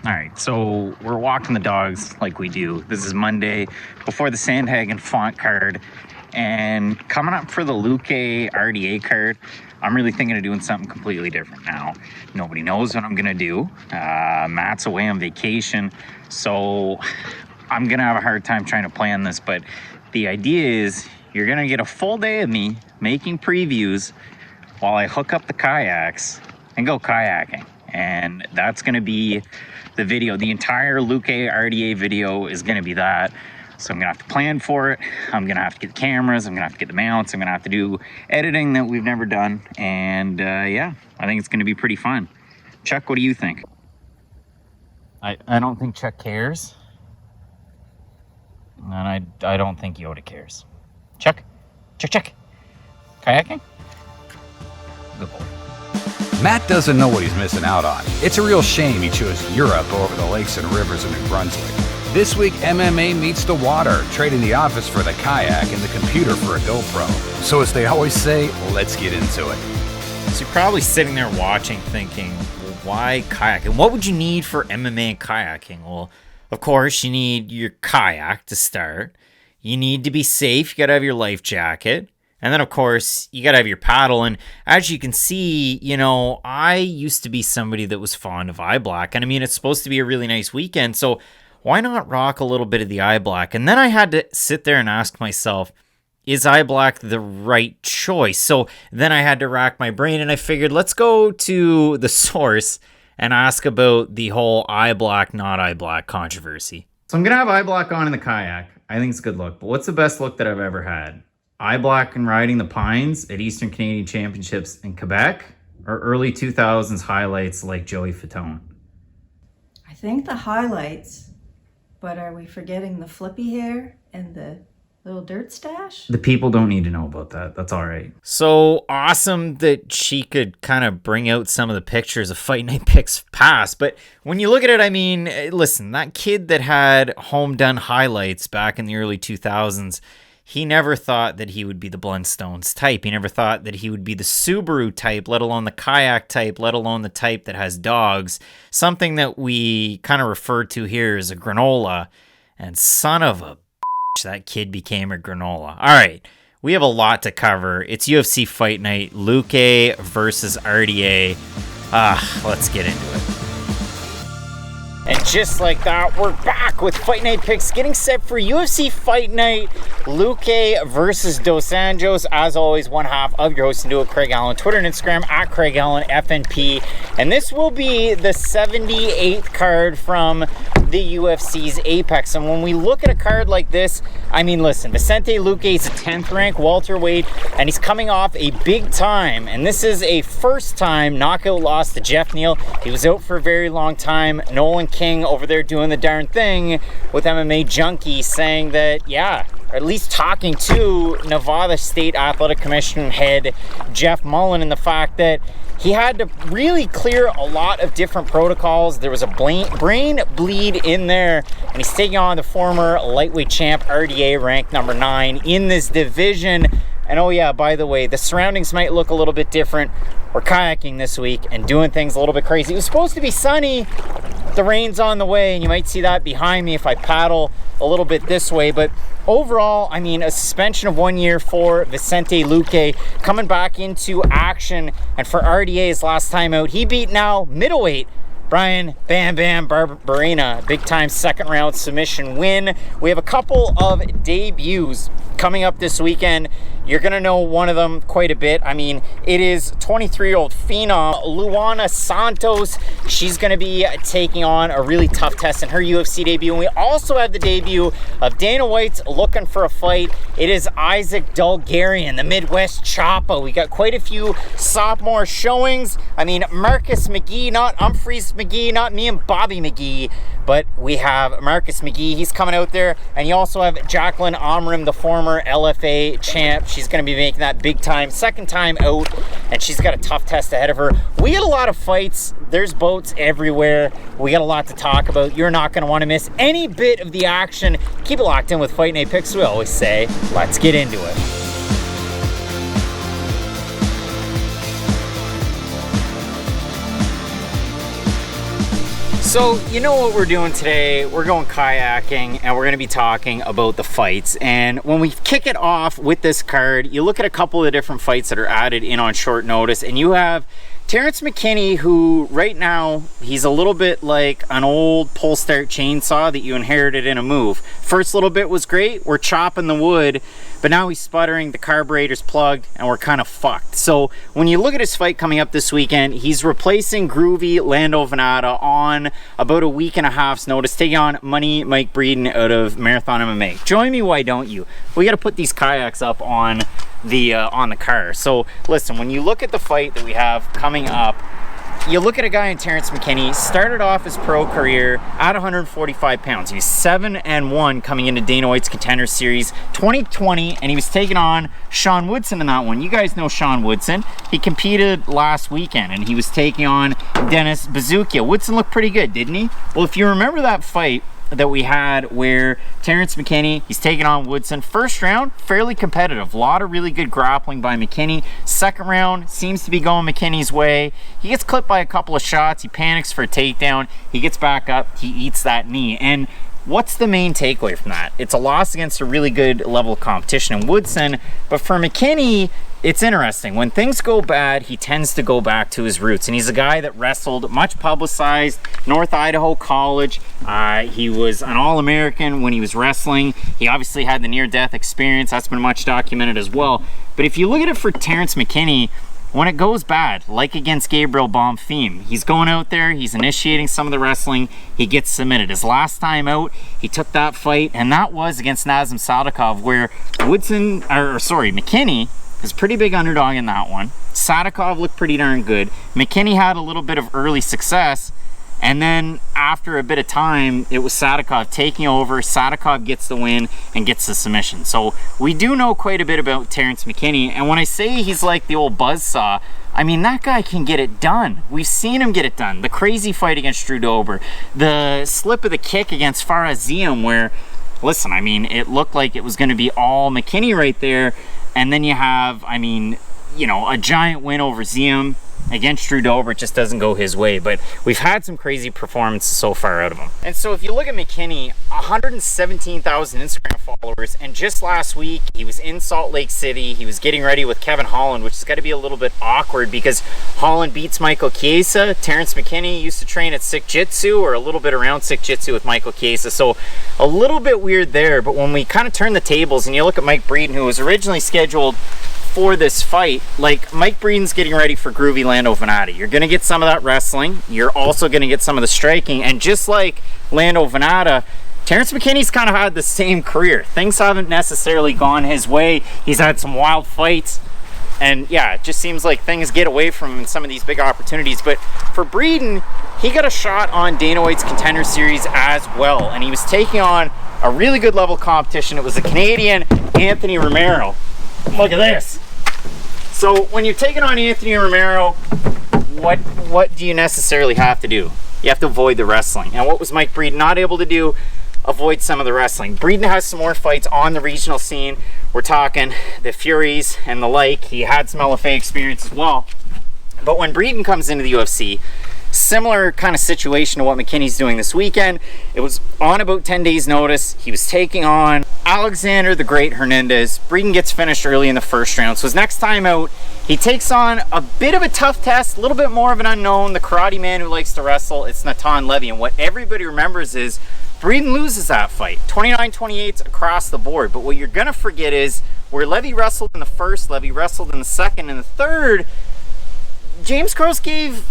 All right, so we're walking the dogs like we do. This is Monday before the Sandhagen Font card, and coming up for the Luque RDA card, I'm really thinking of doing something completely different now. Nobody knows what I'm gonna do. Matt's away on vacation, so I'm gonna have a hard time trying to plan this, but the idea is you're gonna get a full day of me making previews while I hook up the kayaks and go kayaking. And that's gonna be the video. The entire Luque RDA video is gonna be that. So I'm gonna have to plan for it. I'm gonna have to get the cameras. I'm gonna have to get the mounts. I'm gonna have to do editing that we've never done. And yeah, I think it's gonna be pretty fun. Chuck, what do you think? I don't think Chuck cares. And I don't think Yoda cares. Chuck? Chuck. Kayaking? Good boy. Matt doesn't know what he's missing out on. It's a real shame he chose Europe over the lakes and rivers of New Brunswick. This week, MMA meets the water, trading the office for the kayak and the computer for a GoPro. So as they always say, let's get into it. So you're probably sitting there watching thinking, well, why kayaking? What would you need for MMA and kayaking? Well, of course, you need your kayak to start. You need to be safe. You got to have your life jacket. And then, of course, you got to have your paddle. And as you can see, you know, I used to be somebody that was fond of eye black. And I mean, it's supposed to be a really nice weekend. So why not rock a little bit of the eye black? And then I had to sit there and ask myself, is eye black the right choice? So then I had to rack my brain and I figured, let's go to the source and ask about the whole eye black, not eye black controversy. So I'm going to have eye black on in the kayak. I think it's a good look. But what's the best look that I've ever had? Eye black and riding the pines at Eastern Canadian Championships in Quebec, or early 2000s highlights like Joey Fatone? I think the highlights, but are we forgetting the flippy hair and the little dirt stash? The people don't need to know about that. That's all right. So awesome that she could kind of bring out some of the pictures of Fight Night pics past. But when you look at it, I mean, listen, that kid that had home done highlights back in the early 2000s, he never thought that he would be the Blundstones type. He never thought that he would be the Subaru type, let alone the kayak type, let alone the type that has dogs. Something that we kind of refer to here as a granola. And son of a bitch, that kid became a granola. All right, we have a lot to cover. It's UFC Fight Night, Luque versus RDA. Let's get into it. And just like that, we're back with Fight Night picks, getting set for UFC Fight Night, Luque versus Dos Anjos. As always, one half of your host and duo, Craig Allen, Twitter and Instagram at Craig Allen FNP. And this will be the 78th card from the UFC's Apex. And when we look at a card like this, I mean, listen, Vicente Luque is a 10th ranked welterweight, and he's coming off a big time. And this is a first time knockout loss to Jeff Neal. He was out for a very long time. Nolan King over there doing the darn thing with MMA Junkie, saying that, yeah, or at least talking to Nevada State Athletic Commission head Jeff Mullen, and the fact that he had to really clear a lot of different protocols. There was a brain bleed in there, and he's taking on the former lightweight champ RDA, ranked number 9 in this division. And oh yeah, by the way, the surroundings might look a little bit different. We're kayaking this week and doing things a little bit crazy. It was supposed to be sunny. The rain's on the way, and you might see that behind me if I paddle a little bit this way. But overall, I mean, a suspension of 1 year for Vicente Luque, coming back into action. And for RDA's last time out, he beat now middleweight Brian Bam Bam Barberena, big time second round submission win. We have a couple of debuts coming up this weekend. You're going to know one of them quite a bit. I mean, it is 23-year-old phenom Luana Santos. She's going to be taking on a really tough test in her UFC debut. And we also have the debut of Dana White's looking for a fight. It is Isaac Dulgarian, the Midwest Choppa. We got quite a few sophomore showings. I mean, Marcus McGhee, not Humphreys McGhee, not me and Bobby McGhee, but we have Marcus McGhee. He's coming out there. And you also have Jaqueline Amorim, the former LFA champ. She's going to be making that big time, second time out, and she's got a tough test ahead of her. We got a lot of fights. There's boats everywhere. We got a lot to talk about. You're not going to want to miss any bit of the action. Keep it locked in with Fight Night Picks. We always say, let's get into it. So, you know what we're doing today? We're going kayaking and we're going to be talking about the fights. And when we kick it off with this card, you look at a couple of the different fights that are added in on short notice, and you have Terrance McKinney, who right now, he's a little bit like an old pull start chainsaw that you inherited in a move. First little bit was great, we're chopping the wood, but now he's sputtering, the carburetor's plugged, and we're kind of fucked. So when you look at his fight coming up this weekend, he's replacing groovy Lando Venata on about a week and a half's notice, taking on Money Mike Breeden out of Marathon MMA. Join me, why don't you? We got to put these kayaks up on the car. So listen, when you look at the fight that we have coming up, you look at a guy in Terrance McKinney, started off his pro career at 145 pounds. He was 7-1 coming into Dana White's Contender Series 2020, and he was taking on Sean Woodson in that one. You guys know Sean Woodson. He competed last weekend, and he was taking on Dennis Bazookia. Woodson looked pretty good, didn't he? Well, if you remember that fight that we had where Terrance McKinney, he's taking on Woodson. First round, fairly competitive. A lot of really good grappling by McKinney. Second round seems to be going McKinney's way. He gets clipped by a couple of shots. He panics for a takedown. He gets back up. He eats that knee. And what's the main takeaway from that? It's a loss against a really good level of competition in Woodson. But for McKinney, it's interesting. When things go bad, he tends to go back to his roots. And he's a guy that wrestled, much publicized, North Idaho College. He was an All-American when he was wrestling. He obviously had the near-death experience. That's been much documented as well. But if you look at it for Terrance McKinney, when it goes bad, like against Gabriel Bonfim, he's going out there, he's initiating some of the wrestling, he gets submitted. His last time out, he took that fight, and that was against Nazem Sadikov, where McKinney was a pretty big underdog in that one. Sadikov looked pretty darn good. McKinney had a little bit of early success, and then after a bit of time, it was Sadikov taking over. Sadikov gets the win and gets the submission. So we do know quite a bit about Terrance McKinney, and when I say he's like the old buzzsaw, I mean, that guy can get it done. We've seen him get it done. The crazy fight against Drew Dober, the slip of the kick against Faraz Ziam, where, listen, I mean, it looked like it was going to be all McKinney right there. And then you have, I mean, you know, a giant win over Ziam against Drew Dober. It just doesn't go his way. But we've had some crazy performances so far out of him. And so if you look at McKinney, 117,000 Instagram followers. And just last week, he was in Salt Lake City. He was getting ready with Kevin Holland, which has got to be a little bit awkward because Holland beats Michael Chiesa. Terrance McKinney used to train at Sick Jitsu, or a little bit around Sick Jitsu with Michael Chiesa. So a little bit weird there. But when we kind of turn the tables and you look at Mike Breeden, who was originally scheduled for this fight, like Mike Breeden's getting ready for groovy Lando Venata. You're going to get some of that wrestling. You're also going to get some of the striking. And just like Lando Venata, Terrance McKinney's kind of had the same career. Things haven't necessarily gone his way. He's had some wild fights. And yeah, it just seems like things get away from him in some of these big opportunities. But for Breeden, he got a shot on Dana White's Contender Series as well. And he was taking on a really good level competition. It was a Canadian, Anthony Romero. Look at this. So when you're taking on Anthony Romero, what do you necessarily have to do? You have to avoid the wrestling. And what was Mike Breeden not able to do? Avoid some of the wrestling. Breeden has some more fights on the regional scene. We're talking the Furies and the like. He had some LFA experience as well. But when Breeden comes into the UFC, similar kind of situation to what McKinney's doing this weekend. It was on about 10 days notice. He was taking on Alexander the Great Hernandez. Breeden gets finished early in the first round. So his next time out, he takes on a bit of a tough test, a little bit more of an unknown, the karate man who likes to wrestle. It's Natan Levy. And what everybody remembers is Breeden loses that fight. 29-28 across the board. But what you're going to forget is where Levy wrestled in the first, Levy wrestled in the second, and the third, James Krause gave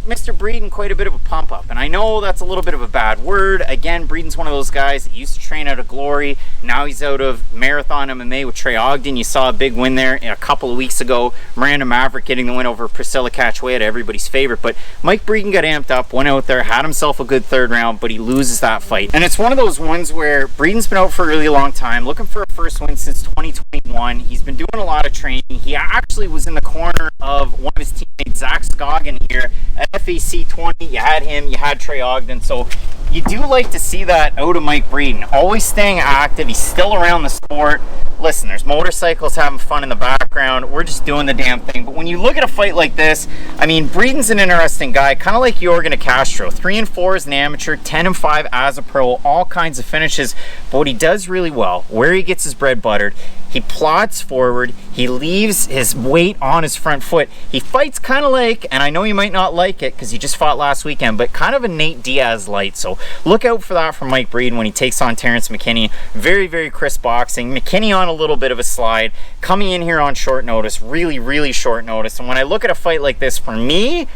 Mr. Breeden quite a bit of a pump up. And I know that's a little bit of a bad word. Again, Breeden's one of those guys that used to train out of Glory. Now he's out of Marathon MMA with Trey Ogden. You saw a big win there a couple of weeks ago. Miranda Maverick getting the win over Priscilla Cachoeira, everybody's favorite. But Mike Breeden got amped up, went out there, had himself a good third round, but he loses that fight. And it's one of those ones where Breeden's been out for a really long time, looking for a first win since 2021. He's been doing a lot of training. He actually was in the corner of one of his teammates, Zach Scoggin, here at FAC 20. You had him, you had Trey Ogden. So you do like to see that out of Mike Breeden. Always staying active. He's still around the sport. listen, there's motorcycles having fun in the background. We're just doing the damn thing. But when you look at a fight like this, I mean, Breeden's an interesting guy, kind of like Jorgen Castro. 3-4 as an amateur, 10-5 as a pro, all kinds of finishes. But what he does really well, where he gets his bread buttered, he plods forward, he leaves his weight on his front foot. He fights kind of like, and I know you might not like it because he just fought last weekend, but kind of a Nate Diaz light. So look out for that from Mike Breeden when he takes on Terrance McKinney. Very, very crisp boxing. McKinney on a little bit of a slide, coming in here on short notice, really, really short notice. And when I look at a fight like this, for me,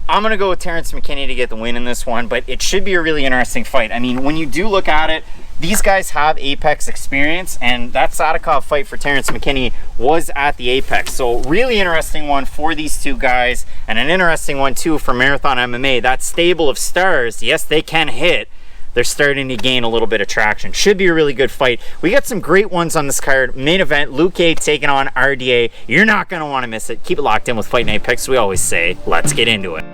I'm going to go with Terrance McKinney to get the win in this one, but it should be a really interesting fight. I mean, when you do look at it, these guys have Apex experience, and that Sadikov fight for Terrance McKinney was at the Apex. So really interesting one for these two guys, and an interesting one too for Marathon MMA. That stable of stars, yes, they can hit. They're starting to gain a little bit of traction. Should be a really good fight. We got some great ones on this card. Main event, Luque taking on RDA. You're not going to want to miss it. Keep it locked in with Fight Night Picks. We always say, let's get into it.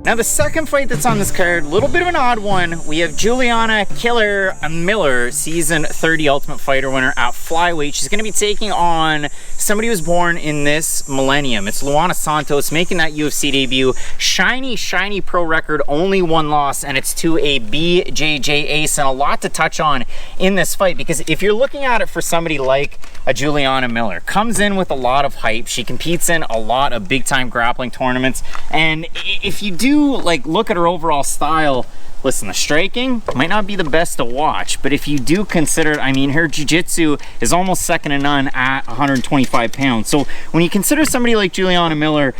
Now the second fight that's on this card, a little bit of an odd one. We have Juliana Killer Miller, season 30 Ultimate Fighter winner at flyweight. She's going to be taking on somebody who was born in this millennium. It's Luana Santos making that UFC debut. Shiny, shiny pro record, only one loss, and it's to a BJJ ace, and a lot to touch on in this fight, because if you're looking at it for somebody like a Juliana Miller, comes in with a lot of hype. She competes in a lot of big time grappling tournaments, and if you do like look at her overall style, listen, the striking might not be the best to watch, but if you do consider, I mean, her jiu-jitsu is almost second to none at 125 pounds. So when you consider somebody like Juliana Miller,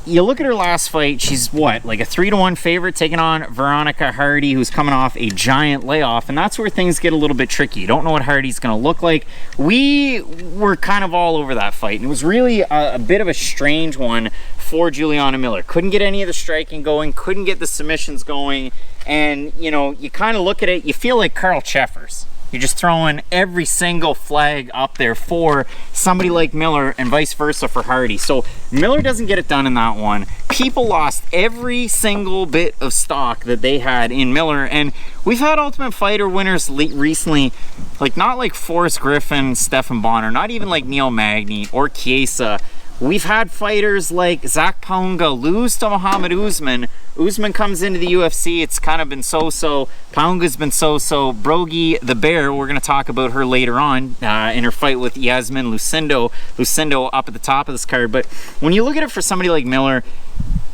you look at her last fight, she's what, like a 3-1 favorite taking on Veronica Hardy, who's coming off a giant layoff, and that's where things get a little bit tricky. You don't know what Hardy's going to look like. We were kind of all over that fight, and it was really a bit of a strange one for Juliana Miller. Couldn't get any of the striking going, couldn't get the submissions going, and you know, you kind of look at it, you feel like Carl Cheffers. You're just throwing every single flag up there for somebody like Miller and vice versa for Hardy. So Miller doesn't get it done in that one. People lost every single bit of stock that they had in Miller, and we've had Ultimate Fighter winners recently, like not like Forrest Griffin, Stephan Bonner, not even like Neil Magny or Chiesa. We've had fighters like Zach Paunga lose to Muhammad Usman. Usman comes into the UFC, it's kind of been so-so. Paunga's been so-so. Brogy the Bear, we're going to talk about her later on in her fight with Iasmin Lucindo. Lucindo up at the top of this card. But when you look at it for somebody like Miller,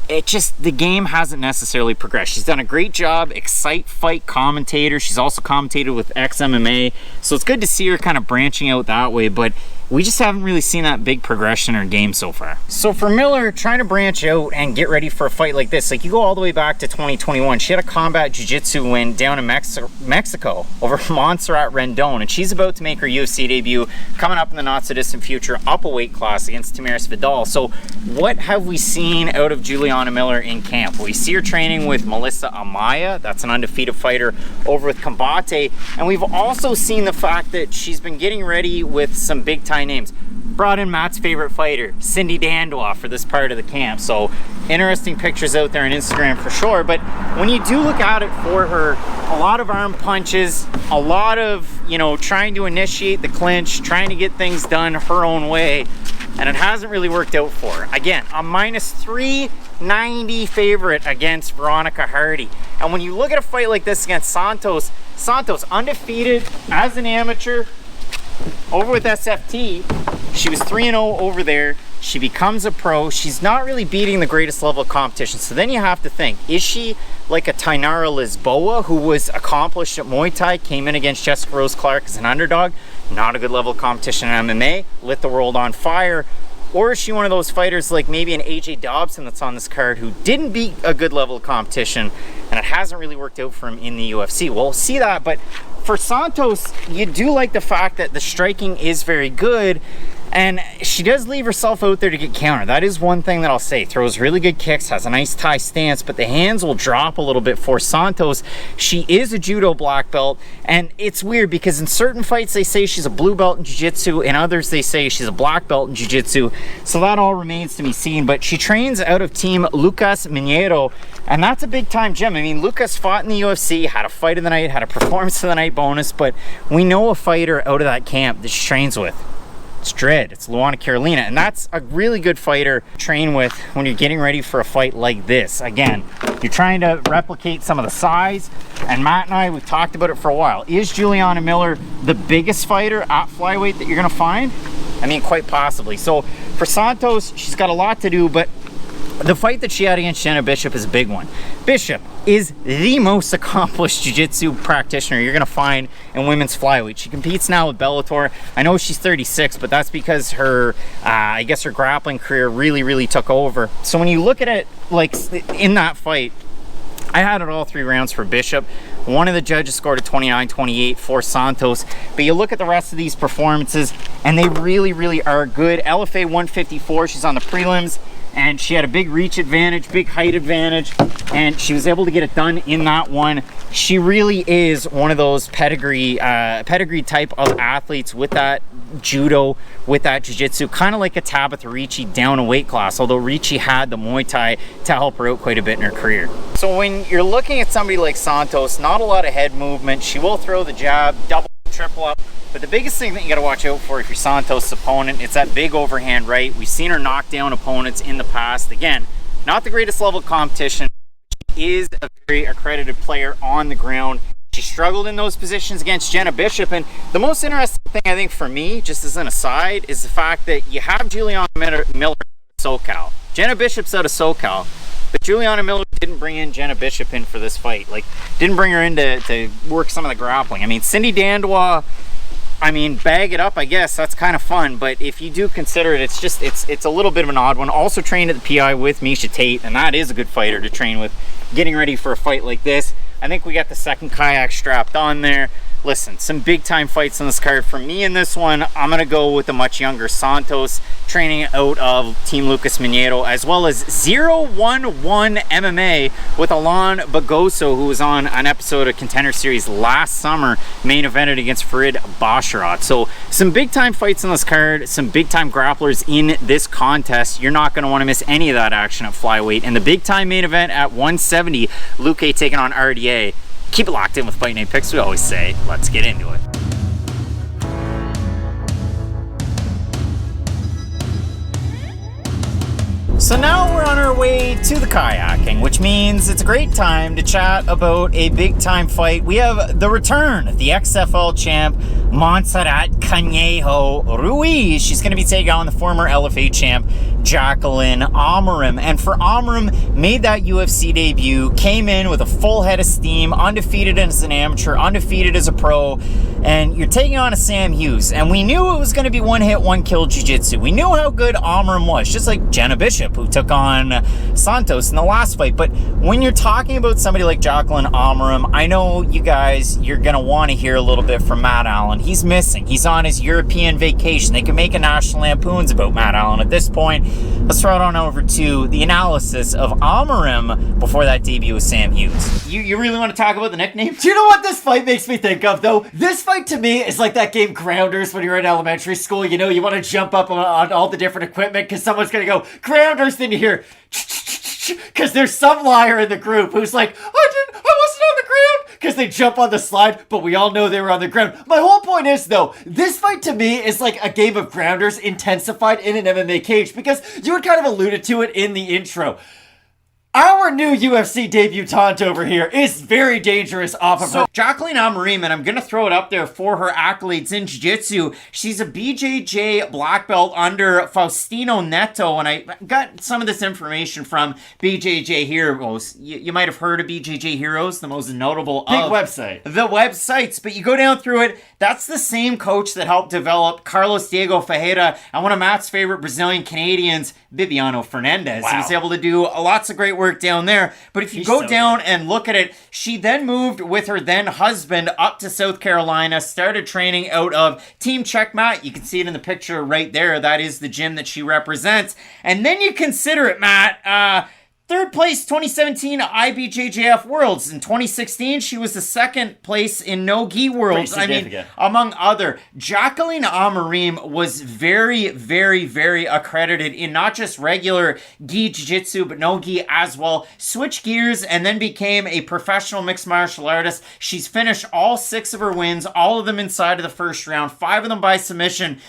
it just, the game hasn't necessarily progressed. She's done a great job, Excite Fight commentator. She's also commentated with XMMA. So it's good to see her kind of branching out that way, but we just haven't really seen that big progression in her game so far. So for Miller, trying to branch out and get ready for a fight like this, like you go all the way back to 2021, she had a combat jiu-jitsu win down in Mexico over Montserrat Rendon, and she's about to make her UFC debut coming up in the not so distant future, up a weight class against Tamiris Vidal. So what have we seen out of Juliana Miller in camp? We see her training with Melissa Amaya, that's an undefeated fighter over with Combate, and we've also seen the fact that she's been getting ready with some big time names. Brought in Matt's favorite fighter, Cindy Dandois, for this part of the camp. So interesting pictures out there on Instagram for sure. But when you do look at it for her, a lot of arm punches, a lot of, you know, trying to initiate the clinch, trying to get things done her own way, and it hasn't really worked out for her. Again, a minus 390 favorite against Veronica Hardy. And when you look at a fight like this against Santos undefeated as an amateur over with SFT. She was 3-0 over there. She becomes a pro. She's not really beating the greatest level of competition. So then you have to think, is she like a Tainara Lisboa, who was accomplished at Muay Thai, came in against Jessica Rose Clark as an underdog, not a good level of competition in MMA, lit the world on fire? Or is she one of those fighters like maybe an AJ Dobson that's on this card who didn't beat a good level of competition and it hasn't really worked out for him in the UFC? We'll see that, but for Santos, you do like the fact that the striking is very good. And she does leave herself out there to get countered. That is one thing that I'll say. Throws really good kicks, has a nice Thai stance, but the hands will drop a little bit for Santos. She is a judo black belt, and it's weird because in certain fights they say she's a blue belt in jiu-jitsu, in others they say she's a black belt in jiu-jitsu. So that all remains to be seen. But she trains out of Team Lucas Mineiro, and that's a big time gym. I mean, Lucas fought in the UFC, had a fight of the night, had a performance of the night bonus, but we know a fighter out of that camp that she trains with. It's Dread, it's Luana Carolina, and that's a really good fighter to train with when you're getting ready for a fight like this. Again, you're trying to replicate some of the size, and Matt and I, we've talked about it for a while. Is Juliana Miller the biggest fighter at flyweight that you're gonna find? I mean, quite possibly. So for Santos, she's got a lot to do, but the fight that she had against Jenna Bishop is a big one. Bishop is the most accomplished jiu-jitsu practitioner you're gonna find in women's flyweight. She competes now with Bellator. I know she's 36, but that's because her, I guess her grappling career really took over. So when you look at it, like in that fight, I had it all 3 rounds for Bishop. One of the judges scored a 29-28 for Santos, but you look at the rest of these performances and they really are good. LFA 154, she's on the prelims, and she had a big reach advantage, big height advantage, and she was able to get it done in that one. She really is one of those pedigree type of athletes with that judo, with that jiu-jitsu, kind of like a Tabitha Ricci down a weight class, although Ricci had the Muay Thai to help her out quite a bit in her career. So when you're looking at somebody like Santos, not a lot of head movement. She will throw the jab, double, triple up. But the biggest thing that you got to watch out for if you're Santos' opponent, it's that big overhand right. We've seen her knock down opponents in the past. Again, not the greatest level of competition. She is a very accredited player on the ground. She struggled in those positions against Jenna Bishop. And the most interesting thing, I think, for me, just as an aside, is the fact that you have Juliana Miller out of SoCal. Jenna Bishop's out of SoCal. But Juliana Miller didn't bring in Jenna Bishop in for this fight. Like, didn't bring her in to work some of the grappling. I mean, Cindy Dandois, I mean, bag it up, I guess. That's kind of fun. But if you do consider it, it's a little bit of an odd one. Also trained at the PI with Misha Tate, and that is a good fighter to train with. Getting ready for a fight like this. I think we got the second kayak strapped on there. Listen, some big time fights on this card. For me in this one, I'm going to go with the much younger Santos, training out of Team Lucas Mineiro, as well as 011 MMA with Alain Bagoso, who was on an episode of Contender Series last summer, main evented against Farid Basharat. So some big time fights on this card, some big time grapplers in this contest. You're not going to want to miss any of that action at flyweight. And the big time main event at 170, Luque taking on RDA. Keep it locked in with Fight Night Picks, we always say. Let's get into it. So now we're on our way to the kayaking, which means it's a great time to chat about a big time fight. We have the return of the XFL champ, Montserrat Conejo Ruiz. She's going to be taking on the former LFA champ, Jaqueline Amorim. And for Amorim, made that UFC debut, came in with a full head of steam, undefeated as an amateur, undefeated as a pro, and you're taking on a Sam Hughes. And we knew it was going to be one hit, one kill jiu-jitsu. We knew how good Amorim was, just like Jenna Bishop, who took on Santos in the last fight. But when you're talking about somebody like Jaqueline Amorim, I know you guys, you're going to want to hear a little bit from Matt Allen. He's missing. He's on his European vacation. They can make a National Lampoons about Matt Allen at this point. Let's throw it on over to the analysis of Amorim before that debut with Sam Hughes. You really want to talk about the nickname? Do you know what this fight makes me think of, though? This fight to me is like that game Grounders when you're in elementary school. You know, you want to jump up on all the different equipment because someone's going to go, Grounders, then you hear, because there's some liar in the group who's like, I wasn't on the ground, because they jump on the slide, but we all know they were on the ground. My whole point is, though, this fight to me is like a game of Grounders intensified in an MMA cage, because you had kind of alluded to it in the intro. Our new UFC debutante over here is very dangerous off of her. Jaqueline Amorim, and I'm going to throw it up there for her accolades in jiu-jitsu. She's a BJJ black belt under Faustino Neto, and I got some of this information from BJJ Heroes. You might have heard of BJJ Heroes, the most notable big of website. The websites, but you go down through it, that's the same coach that helped develop Carlos Diego Ferreira and one of Matt's favorite Brazilian Canadians, Bibiano Fernandes. Wow. He was able to do lots of great work work down there. But if you go down and look at it, she then moved with her then husband up to South Carolina, started training out of Team Checkmate. You can see it in the picture right there. That is the gym that she represents. And then you consider it, Matt, third place 2017 IBJJF Worlds. In 2016, she was the second place in no-gi Worlds. I mean, among other. Jaqueline Amorim was very, very, very accredited in not just regular gi jiu-jitsu, but no-gi as well. Switched gears and then became a professional mixed martial artist. She's finished all 6 of her wins, all of them inside of the first round, 5 of them by submission,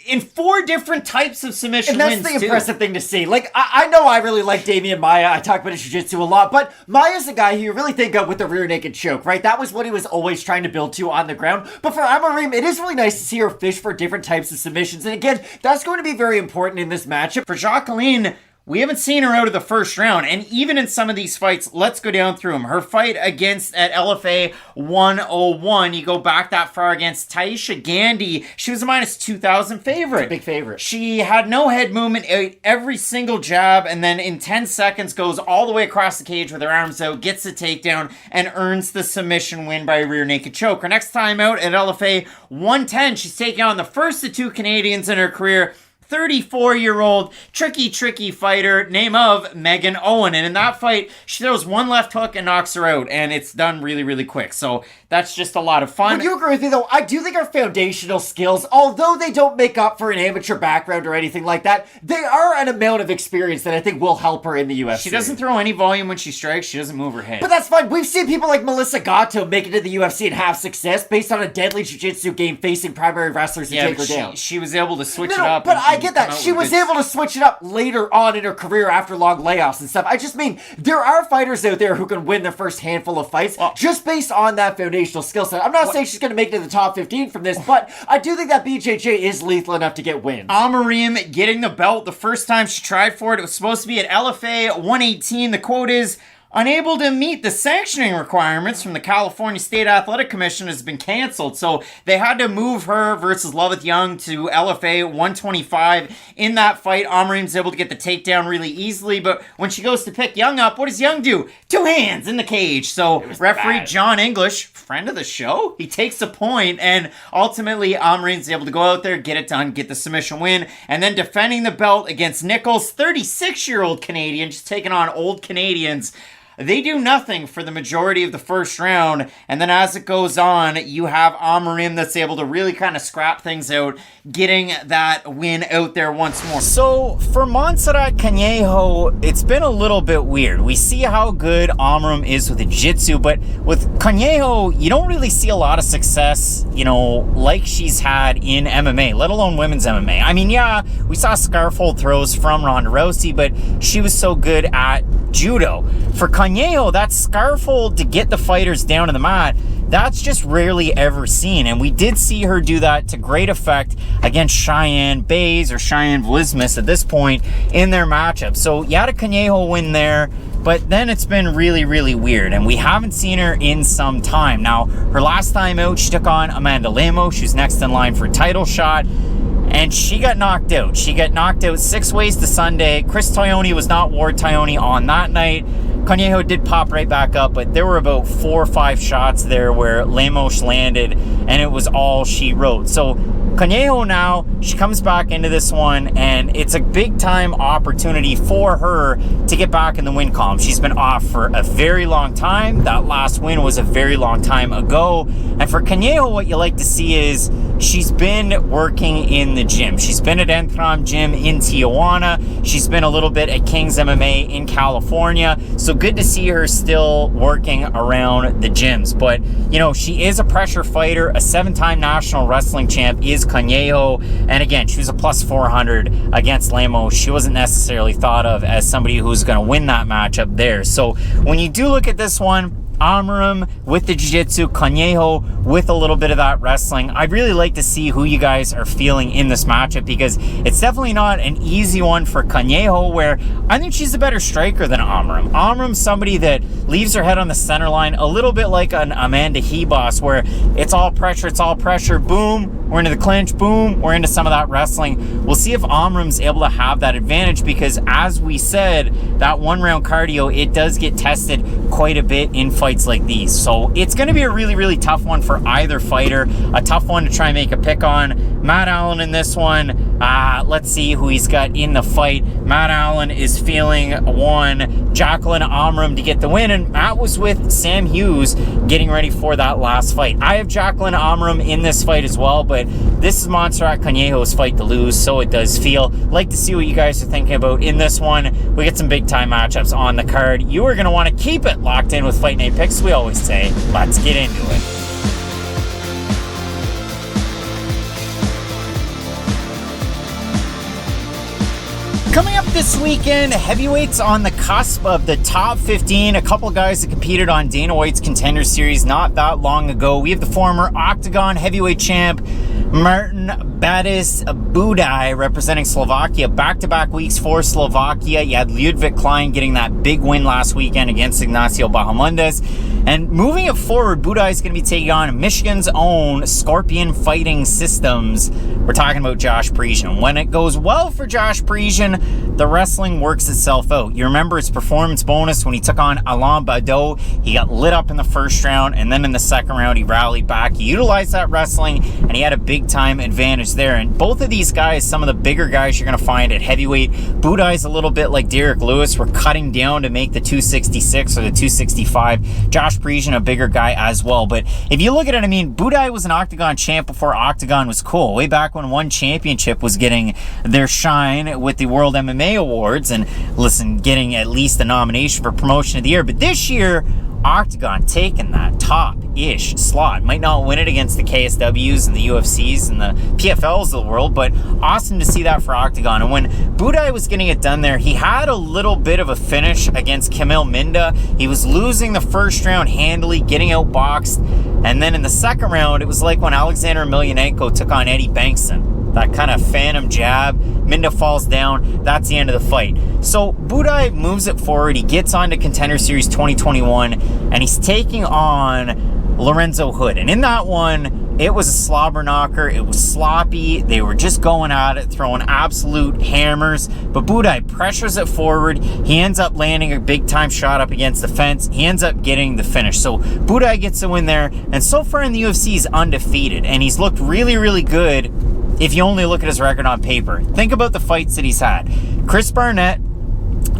in 4 different types of submission wins, and that's the impressive thing to see. Like, I know I really like Damian Maia. I talk about his jiu-jitsu a lot, but Maia's a guy who you really think of with the rear naked choke, right? That was what he was always trying to build to on the ground. But for Amorim, it is really nice to see her fish for different types of submissions. And again, that's going to be very important in this matchup. For Jaqueline, we haven't seen her out of the first round, and even in some of these fights, let's go down through them. Her fight against at LFA 101, you go back that far against Taisha Gandhi, she was a minus 2,000 favorite. Big favorite. She had no head movement, every single jab, and then in 10 seconds goes all the way across the cage with her arms out, gets the takedown, and earns the submission win by a rear naked choke. Her next time out at LFA 110, she's taking on the first of 2 Canadians in her career, 34-year-old tricky fighter, name of Megan Owen. And in that fight, she throws 1 left hook and knocks her out. And it's done really, really quick. So that's just a lot of fun. Would you agree with me, though? I do think our foundational skills, although they don't make up for an amateur background or anything like that, they are an amount of experience that I think will help her in the UFC. She doesn't throw any volume when she strikes. She doesn't move her head. But that's fine. We've seen people like Melissa Gatto make it to the UFC and have success based on a deadly jiu-jitsu game facing primary wrestlers to take her down. She was able to switch it up. But I get that. She was able to switch it up later on in her career after long layoffs and stuff. I just mean, there are fighters out there who can win the first handful of fights just based on that foundational skill set. I'm not saying she's going to make it to the top 15 from this, but I do think that BJJ is lethal enough to get wins. Amorim getting the belt the first time she tried for it. It was supposed to be at LFA 118. The quote is, unable to meet the sanctioning requirements from the California State Athletic Commission has been canceled. So they had to move her versus Loveth Young to LFA 125. In that fight, Amorim's able to get the takedown really easily. But when she goes to pick Young up, what does Young do? 2 hands in the cage. So referee John English, friend of the show, he takes a point. And ultimately, Amorim's able to go out there, get it done, get the submission win. And then defending the belt against Nichols, 36-year-old Canadian, just taking on old Canadians. They do nothing for the majority of the first round, and then as it goes on, you have Amorim that's able to really kind of scrap things out, getting that win out there once more. So for Montserrat Conejo, it's been a little bit weird. We see how good Amorim is with the jiu-jitsu, but with Conejo, you don't really see a lot of success, you know, like she's had in MMA, let alone women's MMA. I mean, yeah, we saw scarf hold throws from Ronda Rousey, but she was so good at judo. For Conejo, that scarf hold to get the fighters down to the mat, that's just rarely ever seen. And we did see her do that to great effect against Cheyenne Bays or Cheyenne Vlismus at this point in their matchup. So you had a Conejo win there, but then it's been really, really weird. And we haven't seen her in some time. Now, her last time out, she took on Amanda Lemos. She was next in line for a title shot. And she got knocked out. She got knocked out 6 ways to Sunday. Chris Toyoni was not Ward Toyoni on that night. Conejo did pop right back up, but there were about 4 or 5 shots there where Lemos landed, and it was all she wrote. So Conejo now, she comes back into this one, and it's a big-time opportunity for her to get back in the win column. She's been off for a very long time. That last win was a very long time ago. And for Conejo, what you like to see is she's been working in the gym. She's been at Entram Gym in Tijuana. She's been a little bit at King's MMA in California. So good to see her still working around the gyms. But, you know, she is a pressure fighter. A 7-time national wrestling champ is Conejo. And again, she was a plus 400 against Lemos. She wasn't necessarily thought of as somebody who's going to win that matchup there. So when you do look at this one, Amorim with the jiu-jitsu, Conejo with a little bit of that wrestling. I'd really like to see who you guys are feeling in this matchup, because it's definitely not an easy one for Conejo, where I think she's a better striker than Amorim. Amorim's somebody that leaves her head on the center line, a little bit like an Amanda Hebos, where it's all pressure, boom, we're into the clinch, boom, we're into some of that wrestling. We'll see if Amorim's able to have that advantage, because as we said, that 1 round cardio, it does get tested quite a bit in fights like these. So it's going to be a really, really tough one for either fighter. A tough one to try and make a pick on. Matt Allen in this one, let's see who he's got in the fight. Matt Allen is feeling one Jaqueline Amorim to get the win, and Matt was with Sam Hughes getting ready for that last fight. I have Jaqueline Amorim in this fight as well, but this is Montserrat Conejo's fight to lose, so it does feel. Like to see what you guys are thinking about in this one. We get some big time matchups on the card. You are going to want to keep it locked in with Fight Night Picks, we always say. Let's get into it. Coming up this weekend, heavyweights on the cusp of the top 15. A couple guys that competed on Dana White's Contender Series not that long ago. We have the former Octagon heavyweight champ, Martin Badis Buday, representing Slovakia. Back-to-back weeks for Slovakia. You had Ludwig Klein getting that big win last weekend against Ignacio Bahamondes. And moving it forward, Buday is going to be taking on Michigan's own Scorpion Fighting Systems. We're talking about Josh Parisian. When it goes well for Josh Parisian, the wrestling works itself out. You remember his performance bonus when he took on Alain Baudot. He got lit up in the first round, and then in the second round, he rallied back. He utilized that wrestling, and he had a big-time advantage there. And both of these guys, some of the bigger guys you're going to find at heavyweight. Buday's a little bit like Derek Lewis. We're cutting down to make the 266 or the 265. Josh Parisian, a bigger guy as well. But if you look at it, I mean, Buday was an Octagon champ before Octagon was cool. Way back when One Championship was getting their shine with the World MMA Awards, and listen, getting at least a nomination for Promotion of the Year. But this year, Octagon taking that top-ish slot. Might not win it against the KSWs and the UFCs and the PFLs of the world, but awesome to see that for Octagon. And when Buday was getting it done there, he had a little bit of a finish against Kamil Minda. He was losing the first round handily, getting outboxed. And then in the second round, it was like when Alexander Emelianenko took on Eddie Bankson. That kind of phantom jab. Minda falls down. That's the end of the fight. So Buday moves it forward. He gets on to Contender Series 2021, and he's taking on Lorenzo Hood. And in that one, it was a slobber knocker. It was sloppy. They were just going at it, throwing absolute hammers. But Buday pressures it forward. He ends up landing a big-time shot up against the fence. He ends up getting the finish. So Buday gets the win there. And so far in the UFC, he's undefeated. And he's looked really, really good if you only look at his record on paper. Think about the fights that he's had. Chris Barnett,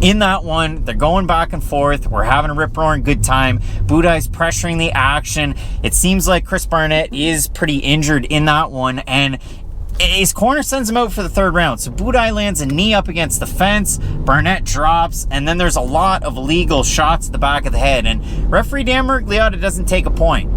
in that one, they're going back and forth. We're having a rip-roaring good time. Buday's pressuring the action. It seems like Chris Barnett is pretty injured in that one, and his corner sends him out for the third round. So Buday lands a knee up against the fence. Barnett drops, and then there's a lot of illegal shots at the back of the head. And referee Dan Miragliotta doesn't take a point.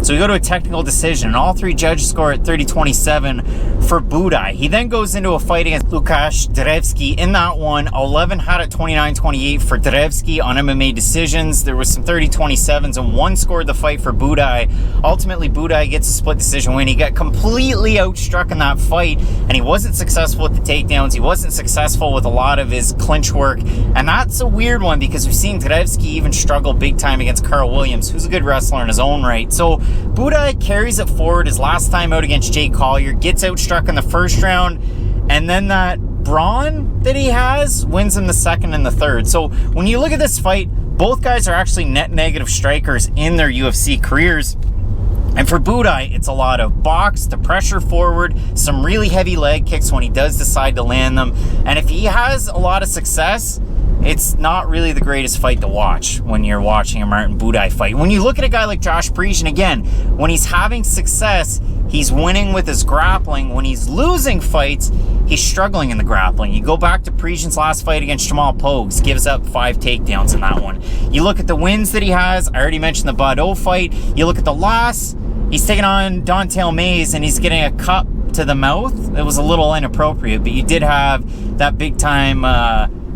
So we go to a technical decision, and all three judges score at 30-27 for Buday. He then goes into a fight against Łukasz Drewski. In that one, 11 had it 29-28 for Drewski on MMA decisions. There was some 30-27s, and one scored the fight for Buday. Ultimately, Buday gets a split decision win. He got completely outstruck in that fight, and he wasn't successful with the takedowns. He wasn't successful with a lot of his clinch work, and that's a weird one because we've seen Drewski even struggle big time against Carl Williams, who's a good wrestler in his own right. So Buday carries it forward. His last time out against Jake Collier, gets outstruck in the first round, and then that brawn that he has wins him the second and the third. So when you look at this fight, both guys are actually net negative strikers in their UFC careers. And for Buday, it's a lot of box to pressure forward, some really heavy leg kicks when he does decide to land them. And if he has a lot of success, it's not really the greatest fight to watch when you're watching a Martin Buday fight. When you look at a guy like Josh Parisian, again, when he's having success, he's winning with his grappling. When he's losing fights, he's struggling in the grappling. You go back to Parisian's last fight against Jamal Pogues, gives up 5 takedowns in that one. You look at the wins that he has. I already mentioned the Baudot fight. You look at the loss. He's taking on Don'Tale Mayes, and he's getting a cup to the mouth. It was a little inappropriate, but you did have that big-time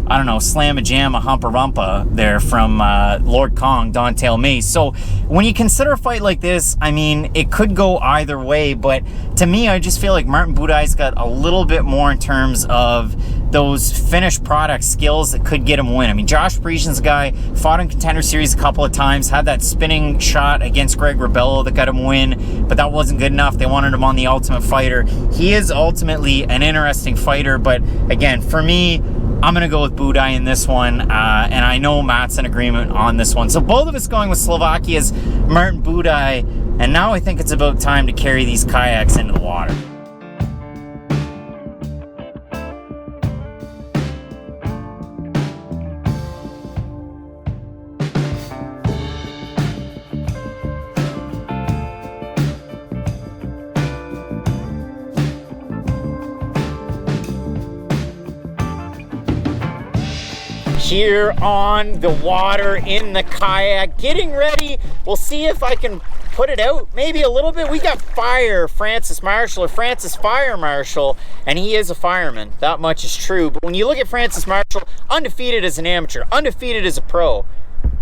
I don't know, slam a jam, a humpa rumpa there from Lord Kong, Don Tail Mace. So when you consider a fight like this, I mean, it could go either way, but to me, I just feel like Martin Buday's got a little bit more in terms of those finished product skills that could get him a win. I mean, Josh Parisian's a guy, fought in Contender Series a couple of times, had that spinning shot against Greg Rebello that got him a win, but that wasn't good enough. They wanted him on the Ultimate Fighter. He is ultimately an interesting fighter, but again, for me, I'm going to go with Buday in this one, and I know Matt's in agreement on this one. So both of us going with Slovakia's Martin Buday, and now I think it's about time to carry these kayaks into the water. Here on the water in the kayak, getting ready. We'll see if I can put it out maybe a little bit. We got Francis Marshall, or Francis Fire Marshall, and he is a fireman. That much is true. But when you look at Francis Marshall, undefeated as an amateur, undefeated as a pro,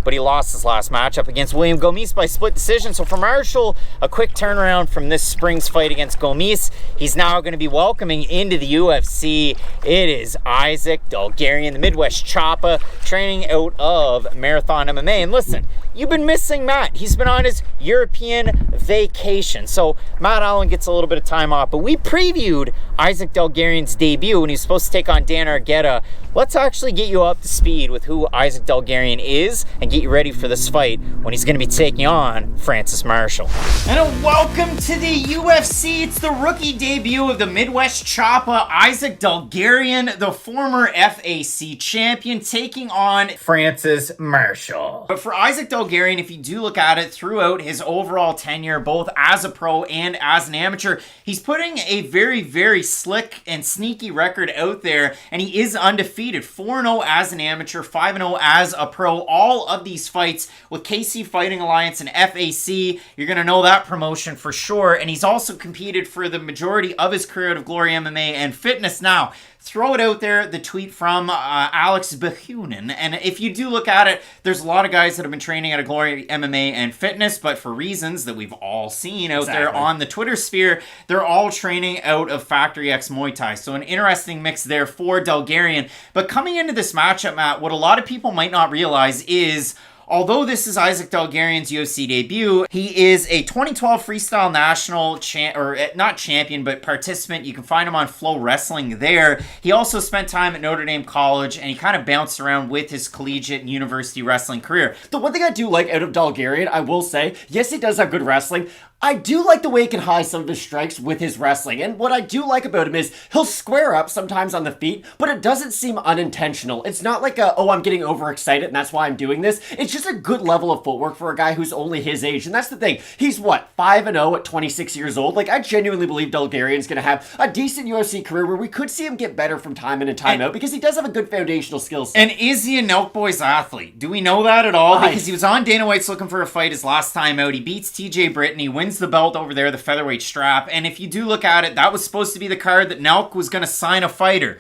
but he lost his last matchup against William Gomis by split decision. So for Marshall, a quick turnaround from this spring's fight against Gomis. He's now going to be welcoming into the UFC. It is Isaac Dulgarian, the Midwest Choppa, training out of Marathon MMA. And listen, you've been missing Matt. He's been on his European vacation. So Matt Allen gets a little bit of time off. But we previewed Isaac Dulgarian's debut when he was supposed to take on Dan Argueta. Let's actually get you up to speed with who Isaac Dulgarian is and get you ready for this fight when he's going to be taking on Francis Marshall. And a welcome to the UFC. It's the rookie debut of the Midwest Choppa, Isaac Dulgarian, the former FAC champion, taking on Francis Marshall. But for Isaac Dulgarian, if you do look at it throughout his overall tenure, both as a pro and as an amateur, he's putting a very, very slick and sneaky record out there, and he is undefeated. 4-0 as an amateur, 5-0 as a pro. All of these fights with KC Fighting Alliance and FAC. You're going to know that promotion for sure. And he's also competed for the majority of his career out of Glory MMA and Fitness. Now, throw it out there, the tweet from Alex Behunin. And if you do look at it, there's a lot of guys that have been training out of Glory MMA and Fitness, but for reasons that we've all seen out there on the Twitter sphere, they're all training out of Factory X Muay Thai. So an interesting mix there for Dulgarian. But coming into this matchup, Matt, what a lot of people might not realize is, although this is Isaac Dulgarian's UFC debut, he is a 2012 Freestyle National not champion, but participant. You can find him on Flow Wrestling there. He also spent time at Notre Dame College, and he kind of bounced around with his collegiate and university wrestling career. The one thing I do like out of Dulgarian, I will say, yes, he does have good wrestling. I do like the way he can hide some of his strikes with his wrestling, and what I do like about him is he'll square up sometimes on the feet, but it doesn't seem unintentional. It's not like I'm getting overexcited and that's why I'm doing this. It's just a good level of footwork for a guy who's only his age, and that's the thing. He's 5-0 at 26 years old. Like, I genuinely believe Dulgarian's going to have a decent UFC career where we could see him get better from time in and time out, because he does have a good foundational skill set. And is he a Nelk Boys athlete? Do we know that at all? Because he was on Dana White's Looking for a Fight his last time out. He beats TJ Britton. He wins the belt over there, the featherweight strap. And if you do look at it, that was supposed to be the card that Nelk was going to sign a fighter.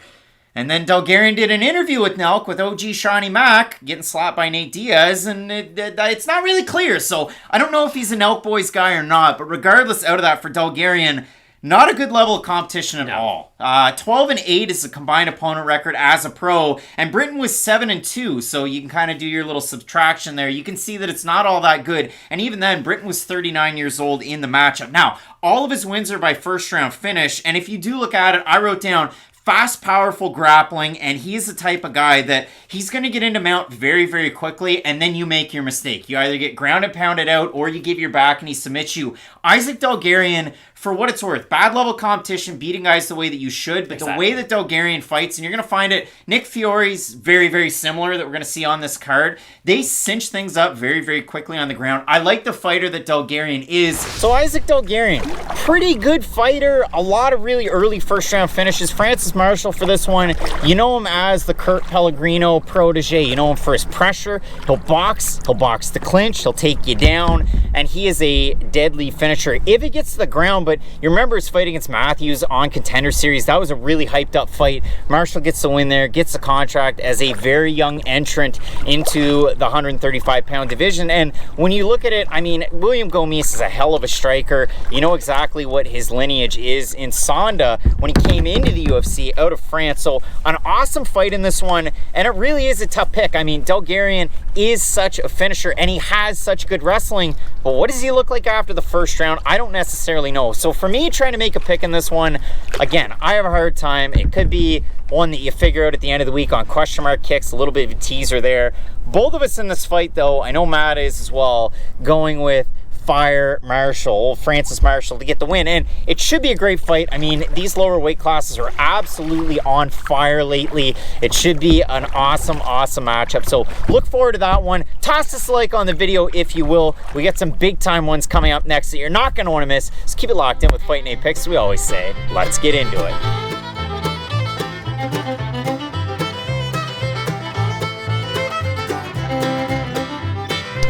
And then Dulgarian did an interview with Nelk with OG Shawnee Mack, getting slapped by Nate Diaz, and it's not really clear. So I don't know if he's a Nelk Boys guy or not, but regardless out of that, for Dulgarian, not a good level of competition at all. 12-8 is the combined opponent record as a pro, and Britton was 7-2, so you can kind of do your little subtraction there. You can see that it's not all that good, and even then, Britton was 39 years old in the matchup. Now, all of his wins are by first round finish, and if you do look at it, I wrote down fast, powerful grappling, and he's the type of guy that he's going to get into mount very, very quickly, and then you make your mistake. You either get grounded, pounded out, or you give your back and he submits you. Isaac Dulgarian, for what it's worth, bad level competition, beating guys the way that you should, but the way that Dulgarian fights, and you're going to find it, Nick Fiore's very, very similar that we're going to see on this card. They cinch things up very, very quickly on the ground. I like the fighter that Dulgarian is. So Isaac Dulgarian, pretty good fighter, a lot of really early first round finishes. Francis Marshall for this one. You know him as the Kurt Pellegrino protege. You know him for his pressure. He'll box the clinch, he'll take you down, and he is a deadly finisher if he gets to the ground. But you remember his fight against Matthews on Contender Series. That was a really hyped up fight. Marshall gets the win there, gets the contract as a very young entrant into the 135-pound division. And when you look at it, I mean, William Gomis is a hell of a striker. You know exactly what his lineage is in Sonda when he came into the UFC out of France. So an awesome fight in this one, and it really is a tough pick. I mean, Dulgarian is such a finisher and he has such good wrestling, but what does he look like after the first round? I don't necessarily know. So for me, trying to make a pick in this one, again, I have a hard time. It could be one that you figure out at the end of the week on question mark kicks, a little bit of a teaser there. Both of us in this fight, though, I know Matt is as well, going with Fire Marshall, Francis Marshall, to get the win. And it should be a great fight. I mean, these lower weight classes are absolutely on fire lately. It should be an awesome matchup. So look forward to that one. Toss us a like on the video if you will. We got some big time ones coming up next that you're not going to want to miss. Just keep it locked in with Fight Night Picks. We always say, let's get into it.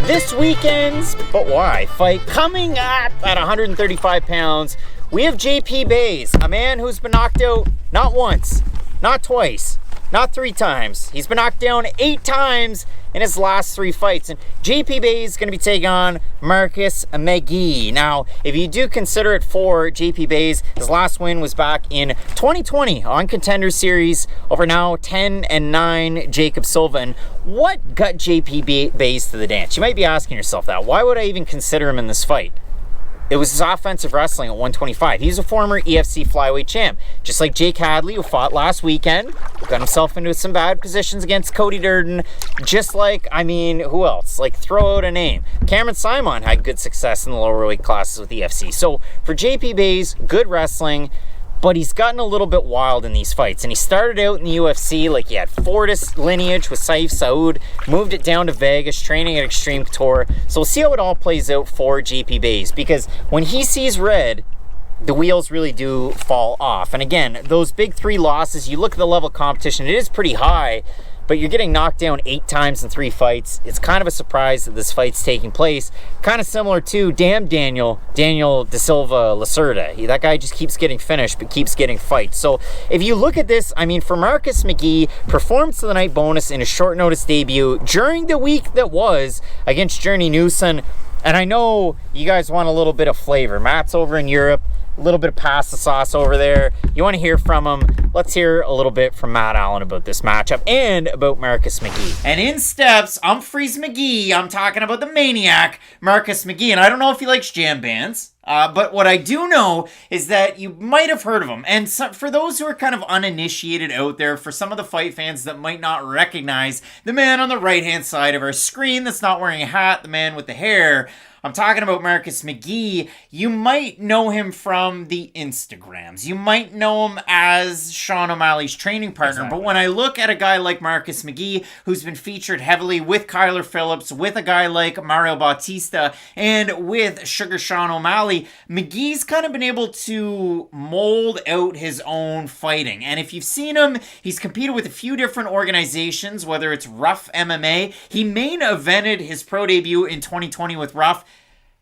This weekend's But Why fight coming up at 135 pounds. We have JP Buys, a man who's been knocked out not once, not twice, not 3 times. He's been knocked down 8 times in his last 3 fights. And JP Buys is going to be taking on Marcus McGhee. Now, if you do consider it for JP Buys, his last win was back in 2020 on Contender Series over now 10-9 Jacob Silva. And what got JP Buys to the dance? You might be asking yourself that. Why would I even consider him in this fight? It was his offensive wrestling at 125. He's a former EFC flyweight champ. Just like Jake Hadley, who fought last weekend, got himself into some bad positions against Cody Durden. Just like, I mean, who else? Like, throw out a name. Cameron Simon had good success in the lower weight classes with EFC. So for JP Buys, good wrestling, but he's gotten a little bit wild in these fights. And he started out in the UFC like he had Fortis lineage with Saif Saud, moved it down to Vegas, training at Extreme Couture. So we'll see how it all plays out for JP Buys, because when he sees red, the wheels really do fall off. And again, those big 3 losses, you look at the level of competition, it is pretty high, but you're getting knocked down 8 times in 3 fights. It's kind of a surprise that this fight's taking place. Kind of similar to Daniel Da Silva Lacerda. That guy just keeps getting finished, but keeps getting fights. So if you look at this, I mean, for Marcus McGhee, performance of the night bonus in a short notice debut during the week that was against Journey Newson. And I know you guys want a little bit of flavor. Matt's over in Europe. A little bit of pasta sauce over there. You want to hear from him? Let's hear a little bit from Matt Allen about this matchup and about Marcus McGhee. And in steps Humphreys McGhee. I'm talking about the maniac, Marcus McGhee. And I don't know if he likes jam bands, but what I do know is that you might have heard of him. And so, for those who are kind of uninitiated out there, for some of the fight fans that might not recognize the man on the right-hand side of our screen that's not wearing a hat, the man with the hair, I'm talking about Marcus McGhee. You might know him from the Instagrams. You might know him as Sean O'Malley's training partner. Exactly. But when I look at a guy like Marcus McGhee, who's been featured heavily with Kyler Phillips, with a guy like Mario Bautista, and with Sugar Sean O'Malley, McGhee's kind of been able to mold out his own fighting. And if you've seen him, he's competed with a few different organizations, whether it's Rough MMA. He main evented his pro debut in 2020 with Rough.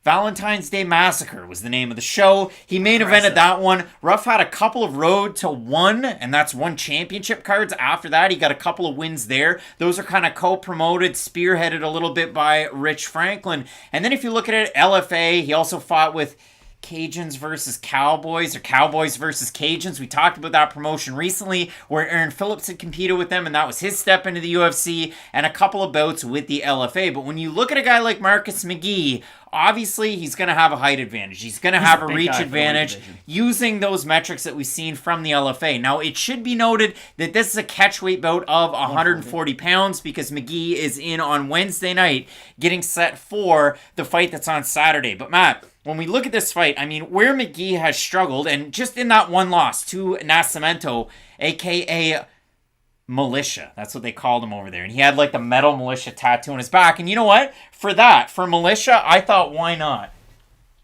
Valentine's Day Massacre was the name of the show. He main evented that one. Ruff had a couple of road to 1, and that's 1 championship cards. After that, he got a couple of wins there. Those are kind of co-promoted, spearheaded a little bit by Rich Franklin. And then if you look at it, LFA, he also fought with Cajuns versus Cowboys, or Cowboys versus Cajuns. We talked about that promotion recently where Aaron Phillips had competed with them, and that was his step into the UFC, and a couple of bouts with the LFA. But when you look at a guy like Marcus McGhee, obviously he's going to have a height advantage. He's going to have a reach advantage using those metrics that we've seen from the LFA. Now, it should be noted that this is a catchweight bout of 140 pounds because McGhee is in on Wednesday night getting set for the fight that's on Saturday. But Matt, when we look at this fight, I mean, where McGhee has struggled, and just in that one loss to Nascimento, a.k.a. Militia. That's what they called him over there. And he had like the metal militia tattoo on his back. And you know what? For Militia, I thought, why not?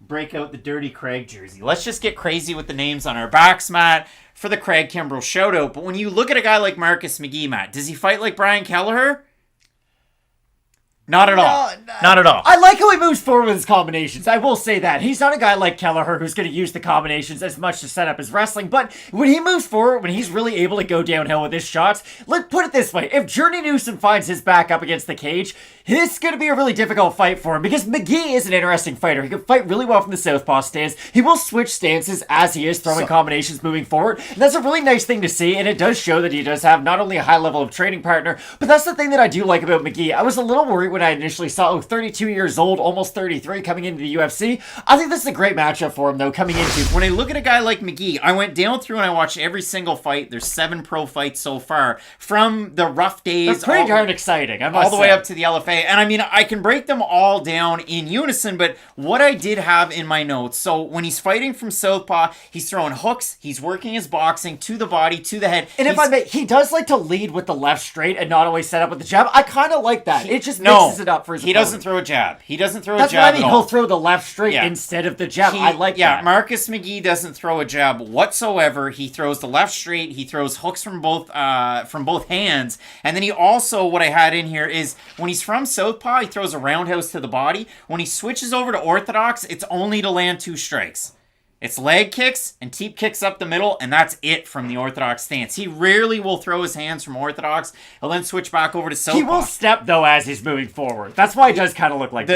break out the Dirty Craig jersey. Let's just get crazy with the names on our backs, Matt, for the Craig Kimbrell shout-out. But when you look at a guy like Marcus McGhee, Matt, does he fight like Brian Kelleher? Not at all. Not at all. I like how he moves forward with his combinations. I will say that. He's not a guy like Kelleher who's going to use the combinations as much to set up his wrestling, but when he moves forward, when he's really able to go downhill with his shots, let's put it this way. If Journey Newsom finds his back up against the cage, this is going to be a really difficult fight for him because McGhee is an interesting fighter. He can fight really well from the southpaw stance. He will switch stances as he is throwing combinations moving forward, and that's a really nice thing to see, and it does show that he does have not only a high level of training partner, but that's the thing that I do like about McGhee. I was a little worried when I initially saw 32 years old, almost 33, coming into the UFC. I think this is a great matchup for him, though, coming into. When I look at a guy like McGhee, I went down through and I watched every single fight. There's 7 pro fights so far, from the rough days. That's pretty darn exciting, all the way up to the LFA. And I mean, I can break them all down in unison, but what I did have in my notes, so when he's fighting from southpaw, he's throwing hooks, he's working his boxing to the body, to the head. And if I may, he does like to lead with the left straight and not always set up with the jab. I kind of like that. It just mixes it up for his opponent. Doesn't throw a jab. He doesn't throw a jab. jab. That's what I mean. He'll throw the left straight instead of the jab. I like that. Yeah, Marcus McGhee doesn't throw a jab whatsoever. He throws the left straight. He throws hooks from both hands. And then he also, what I had in here is when he's from southpaw, he throws a roundhouse to the body. When he switches over to orthodox, it's only to land 2 strikes. It's leg kicks and teep kicks up the middle, and that's it from the orthodox stance. He rarely will throw his hands from orthodox. He'll then switch back over to southpaw. He will step, though, as he's moving forward. That's why it does kind of look like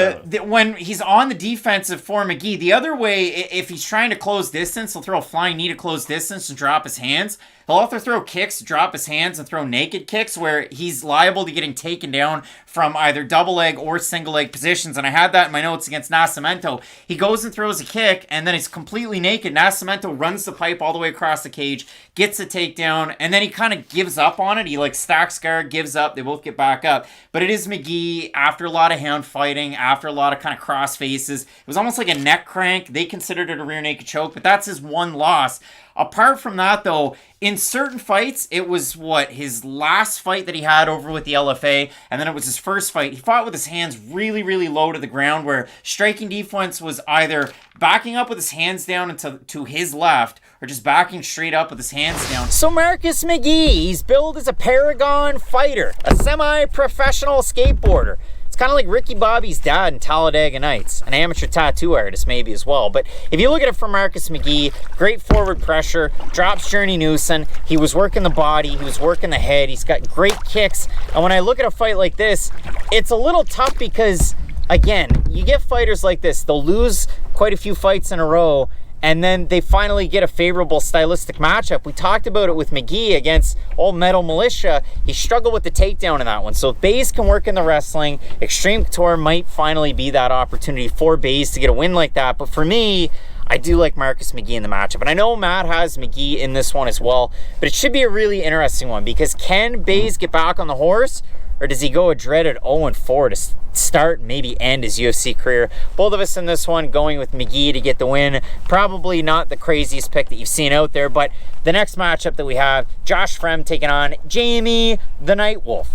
when he's on the defensive for McGhee. The other way, if he's trying to close distance, he'll throw a flying knee to close distance and drop his hands. He'll also throw kicks, drop his hands, and throw naked kicks where he's liable to getting taken down from either double leg or single leg positions. And I had that in my notes against Nascimento. He goes and throws a kick, and then he's completely naked. Nascimento runs the pipe all the way across the cage, gets a takedown, and then he kind of gives up on it. He stacks guard, gives up. They both get back up. But it is McGhee, after a lot of hand fighting, after a lot of kind of cross faces. It was almost like a neck crank. They considered it a rear naked choke, but that's his one loss. Apart from that, though, in certain fights, it was his last fight that he had over with the LFA, and then it was his first fight. He fought with his hands really, really low to the ground, where striking defense was either backing up with his hands down to his left, or just backing straight up with his hands down. So Marcus McGhee, he's billed as a paragon fighter, a semi-professional skateboarder. It's kind of like Ricky Bobby's dad in Talladega Nights, an amateur tattoo artist maybe as well. But if you look at it from Marcus McGhee, great forward pressure, drops Journey Newsom. He was working the body, he was working the head, he's got great kicks. And when I look at a fight like this, it's a little tough because, again, you get fighters like this, they'll lose quite a few fights in a row, and then they finally get a favorable stylistic matchup. We talked about it with McGhee against Old Metal Militia. He struggled with the takedown in that one. So if Bays can work in the wrestling, Extreme Couture might finally be that opportunity for Bays to get a win like that. But for me, I do like Marcus McGhee in the matchup. And I know Matt has McGhee in this one as well, but it should be a really interesting one because can Bays get back on the horse, or does he go a dreaded 0-4 to start and maybe end his UFC career? Both of us in this one going with McGhee to get the win. Probably not the craziest pick that you've seen out there, but the next matchup that we have, Josh Fremd taking on Jamie the Nightwolf.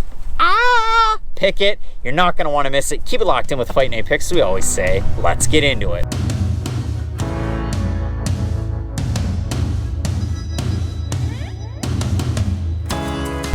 Pickett. You're not going to want to miss it. Keep it locked in with Fight Night Picks, we always say. Let's get into it.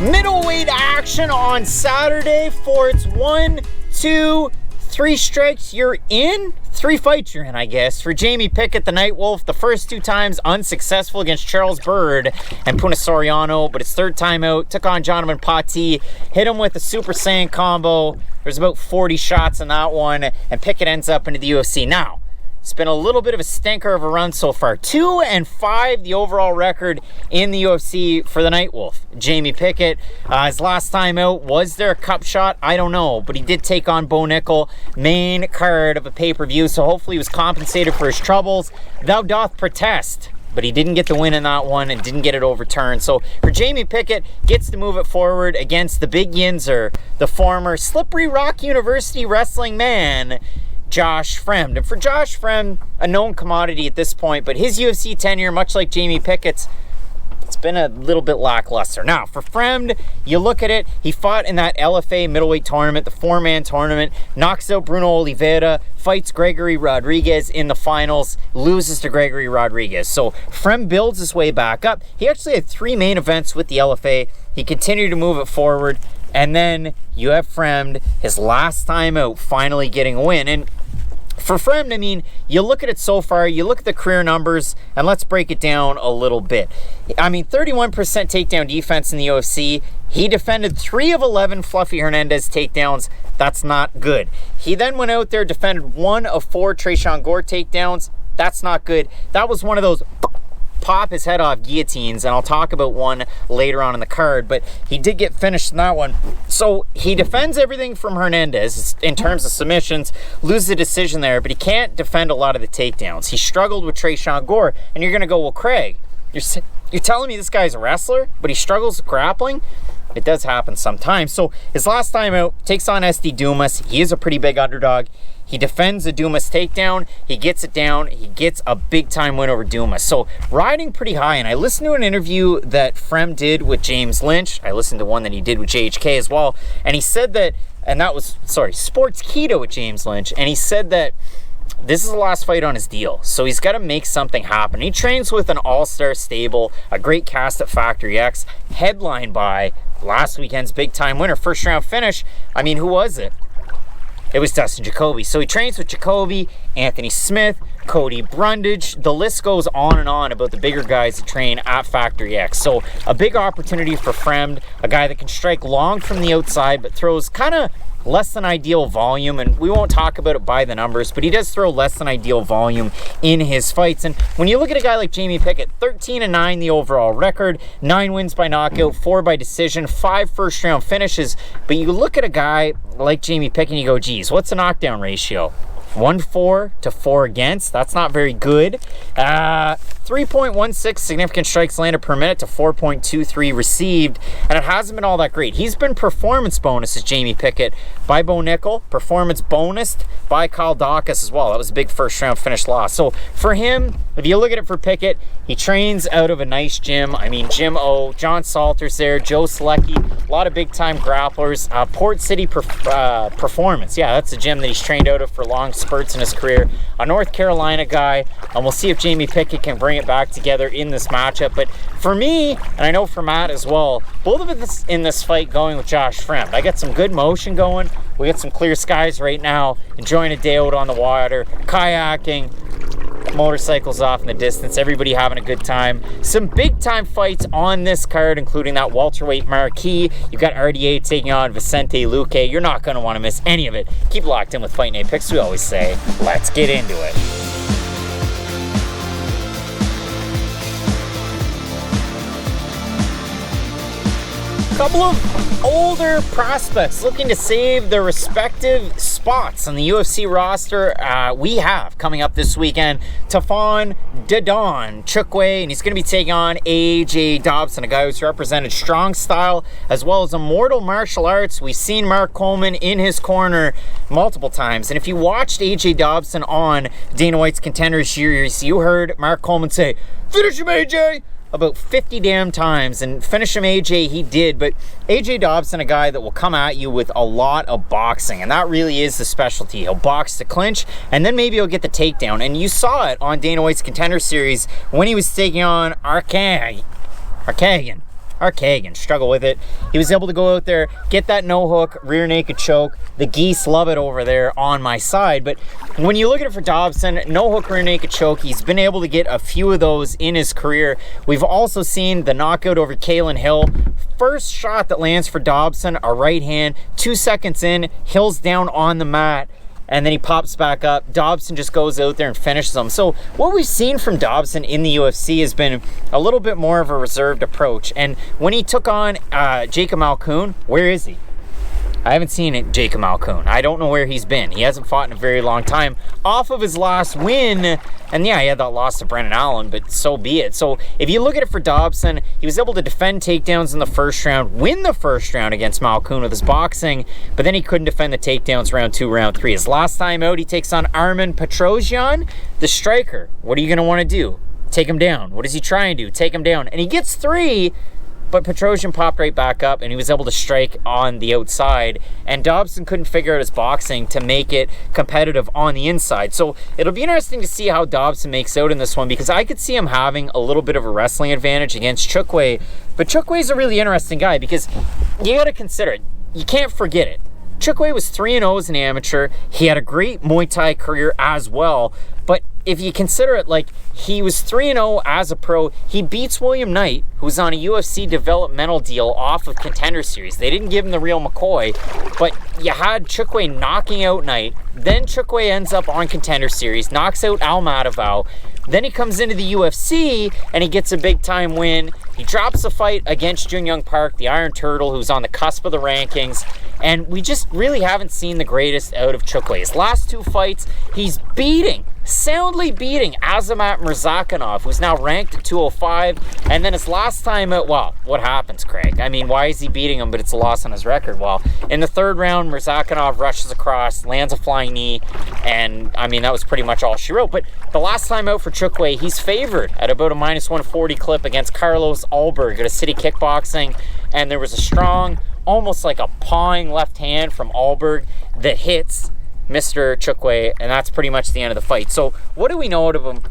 Middleweight action on Saturday for its 1, 2, 3 strikes you're in. 3 fights you're in, I guess. For Jamie Pickett, the Nightwolf, the first 2 times unsuccessful against Charles Byrd and Puna Soriano, but his 3rd time out, took on Jonathan Pati, hit him with a Super Saiyan combo. There's about 40 shots in that one, and Pickett ends up into the UFC. Now, it's been a little bit of a stinker of a run so far. 2-5, the overall record in the UFC for the Nightwolf. Jamie Pickett, his last time out, was there a cup shot? I don't know, but he did take on Bo Nickel, main card of a pay-per-view, so hopefully he was compensated for his troubles. Thou doth protest. But he didn't get the win in that one and didn't get it overturned. So for Jamie Pickett, gets to move it forward against the Big Yinzer, the former Slippery Rock University wrestling man, Josh Fremd. And for Josh Fremd, a known commodity at this point, but his UFC tenure, much like Jamie Pickett's, It's been a little bit lackluster. Now, for Fremd, you look at it, he fought in that LFA middleweight tournament, the 4-man tournament, knocks out Bruno Oliveira, fights Gregory Rodriguez in the finals, loses to Gregory Rodriguez. So Fremd builds his way back up. He actually had 3 main events with the LFA. He continued to move it forward. And then you have Fremd, his last time out, finally getting a win. And for Fremd, I mean, you look at it so far, you look at the career numbers, and let's break it down a little bit. I mean, 31% takedown defense in the UFC. He defended 3 of 11 Fluffy Hernandez takedowns. That's not good. He then went out there, defended 1 of 4 Tresean Gore takedowns. That's not good. That was one of those pop his head off guillotines, and I'll talk about one later on in the card, but he did get finished in that one. So he defends everything from Hernandez in terms of submissions, loses a decision there, but he can't defend a lot of the takedowns. He struggled with Tresean Gore, and you're gonna go, well, Craig, you're telling me this guy's a wrestler, but he struggles with grappling? It does happen sometimes. So his last time out, takes on SD Dumas. He is a pretty big underdog. He defends the Dumas takedown. He gets it down. He gets a big time win over Dumas. So riding pretty high. And I listened to an interview that Fremd did with James Lynch. I listened to one that he did with JHK as well. And he said that, and that was, Sports Keto with James Lynch. And he said that this is the last fight on his deal. So he's got to make something happen. He trains with an all-star stable, a great cast at Factory X, headlined by last weekend's big time winner, first round finish. I mean, who was it? It was Dustin Jacoby. So he trains with Jacoby, Anthony Smith, Cody Brundage. The list goes on and on about the bigger guys that train at Factory X. So a big opportunity for Fremd, a guy that can strike long from the outside, but throws kind of less than ideal volume, and we won't talk about it by the numbers, but he does throw less than ideal volume in his fights. And when you look at a guy like Jamie Pickett, 13-9 the overall record, 9 wins by knockout, 4 by decision, 5 first-round finishes. But you look at a guy like Jamie Pickett and you go, geez, what's the knockdown ratio? 1-4 to 4 against. That's not very good. 3.16 significant strikes landed per minute to 4.23 received, and it hasn't been all that great. He's been performance bonus as Jamie Pickett by Bo Nickel, performance bonused by Kyle Daukaus as well. That was a big first round finish loss. So for him, if you look at it for Pickett, he trains out of a nice gym. I mean, Jim O, John Salter's there, Joe Selecki, a lot of big time grapplers. Port City Performance, yeah, that's a gym that he's trained out of for long spurts in his career. A North Carolina guy, and we'll see if Jamie Pickett can bring it back together in this matchup. But for me, and I know for Matt as well, both of us in this fight going with Josh Fremd. I got some good motion going. We got some clear skies right now, enjoying a day out on the water, kayaking, motorcycles off in the distance, everybody having a good time. Some big time fights on this card, including that welterweight marquee. You've got RDA taking on Vicente Luque. You're not going to want to miss any of it. Keep locked in with Fight Night Picks. We always say, let's get into it. Couple of older prospects looking to save their respective spots on the UFC roster. We have coming up this weekend Tafon Nchukwi, and he's going to be taking on AJ Dobson, a guy who's represented strong style as well as immortal martial arts. We've seen Mark Coleman in his corner multiple times, and if you watched AJ Dobson on Dana White's Contenders Series, you heard Mark Coleman say, "Finish him, AJ!" about 50 damn times, and finish him AJ he did. But AJ Dobson, a guy that will come at you with a lot of boxing, and that really is the specialty. He'll box to clinch, and then maybe he'll get the takedown. And you saw it on Dana White's Contender Series when he was taking on Arkagan, struggle with it. He was able to go out there, get that no hook, rear naked choke. The geese love it over there on my side. But when you look at it for Dobson, no hook, rear naked choke, he's been able to get a few of those in his career. We've also seen the knockout over Kalen Hill. First shot that lands for Dobson, a right hand, 2 seconds in, Hill's down on the mat, and then he pops back up. Dobson just goes out there and finishes him. So what we've seen from Dobson in the UFC has been a little bit more of a reserved approach. And when he took on Jacob Malkoun, where is he? I haven't seen it, Jacob Malkoun. I don't know where he's been. He hasn't fought in a very long time. Off of his last win, and yeah, he had that loss to Brennan Allen, but so be it. So if you look at it for Dobson, he was able to defend takedowns in the first round, win the first round against Malkoun with his boxing, but then he couldn't defend the takedowns round 2, round 3. His last time out, he takes on Armen Petrosyan, the striker. What are you going to want to do? take him down. What does he try and do? Take him down. And he gets 3, but Petrosian popped right back up and he was able to strike on the outside. And Dobson couldn't figure out his boxing to make it competitive on the inside. So it'll be interesting to see how Dobson makes out in this one, because I could see him having a little bit of a wrestling advantage against Nchukwi. But Nchukwi's a really interesting guy, because you got to consider it. You can't forget it. Nchukwi was 3-0 as an amateur. He had a great Muay Thai career as well. But if you consider it, like, he was 3-0 as a pro. He beats William Knight, who's on a UFC developmental deal off of Contender Series. They didn't give him the real McCoy, but you had Nchukwi knocking out Knight. Then Nchukwi ends up on Contender Series, knocks out Almatavao. Then he comes into the UFC and he gets a big time win. He drops a fight against Jun Young Park, the Iron Turtle, who's on the cusp of the rankings. And we just really haven't seen the greatest out of Nchukwi. His last 2 fights, he's soundly beating Azamat Murzakanov, who's now ranked at 205. And then his last time out, well, what happens, Craig? I mean, why is he beating him, but it's a loss on his record? Well, in the 3rd round, Murzakanov rushes across, lands a flying knee, and I mean, that was pretty much all she wrote. But the last time out for Nchukwi, he's favored at about a -140 clip against Carlos Alberg at a City Kickboxing, and there was a strong, almost like a pawing left hand from Alberg that hits Mr. Nchukwi, and that's pretty much the end of the fight. So what do we know out of him?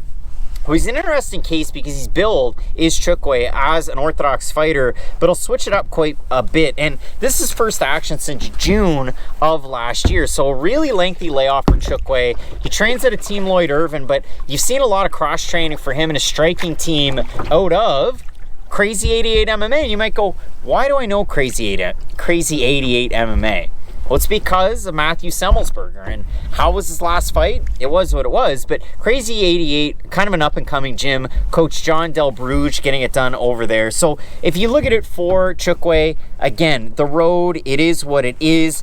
Well, he's an interesting case because his build is Nchukwi as an orthodox fighter, but he'll switch it up quite a bit. And this is first action since June of last year, so a really lengthy layoff for Nchukwi. He trains at a Team Lloyd Irvin, but you've seen a lot of cross-training for him and his striking team out of Crazy 88 MMA. And you might go, why do I know Crazy 88 MMA? Well, it's because of Matthew Semmelsberger. And how was his last fight? It was what it was, but Crazy 88, kind of an up-and-coming gym. Coach John Del Bruge getting it done over there. So if you look at it for Nchukwi, again, the road, it is what it is.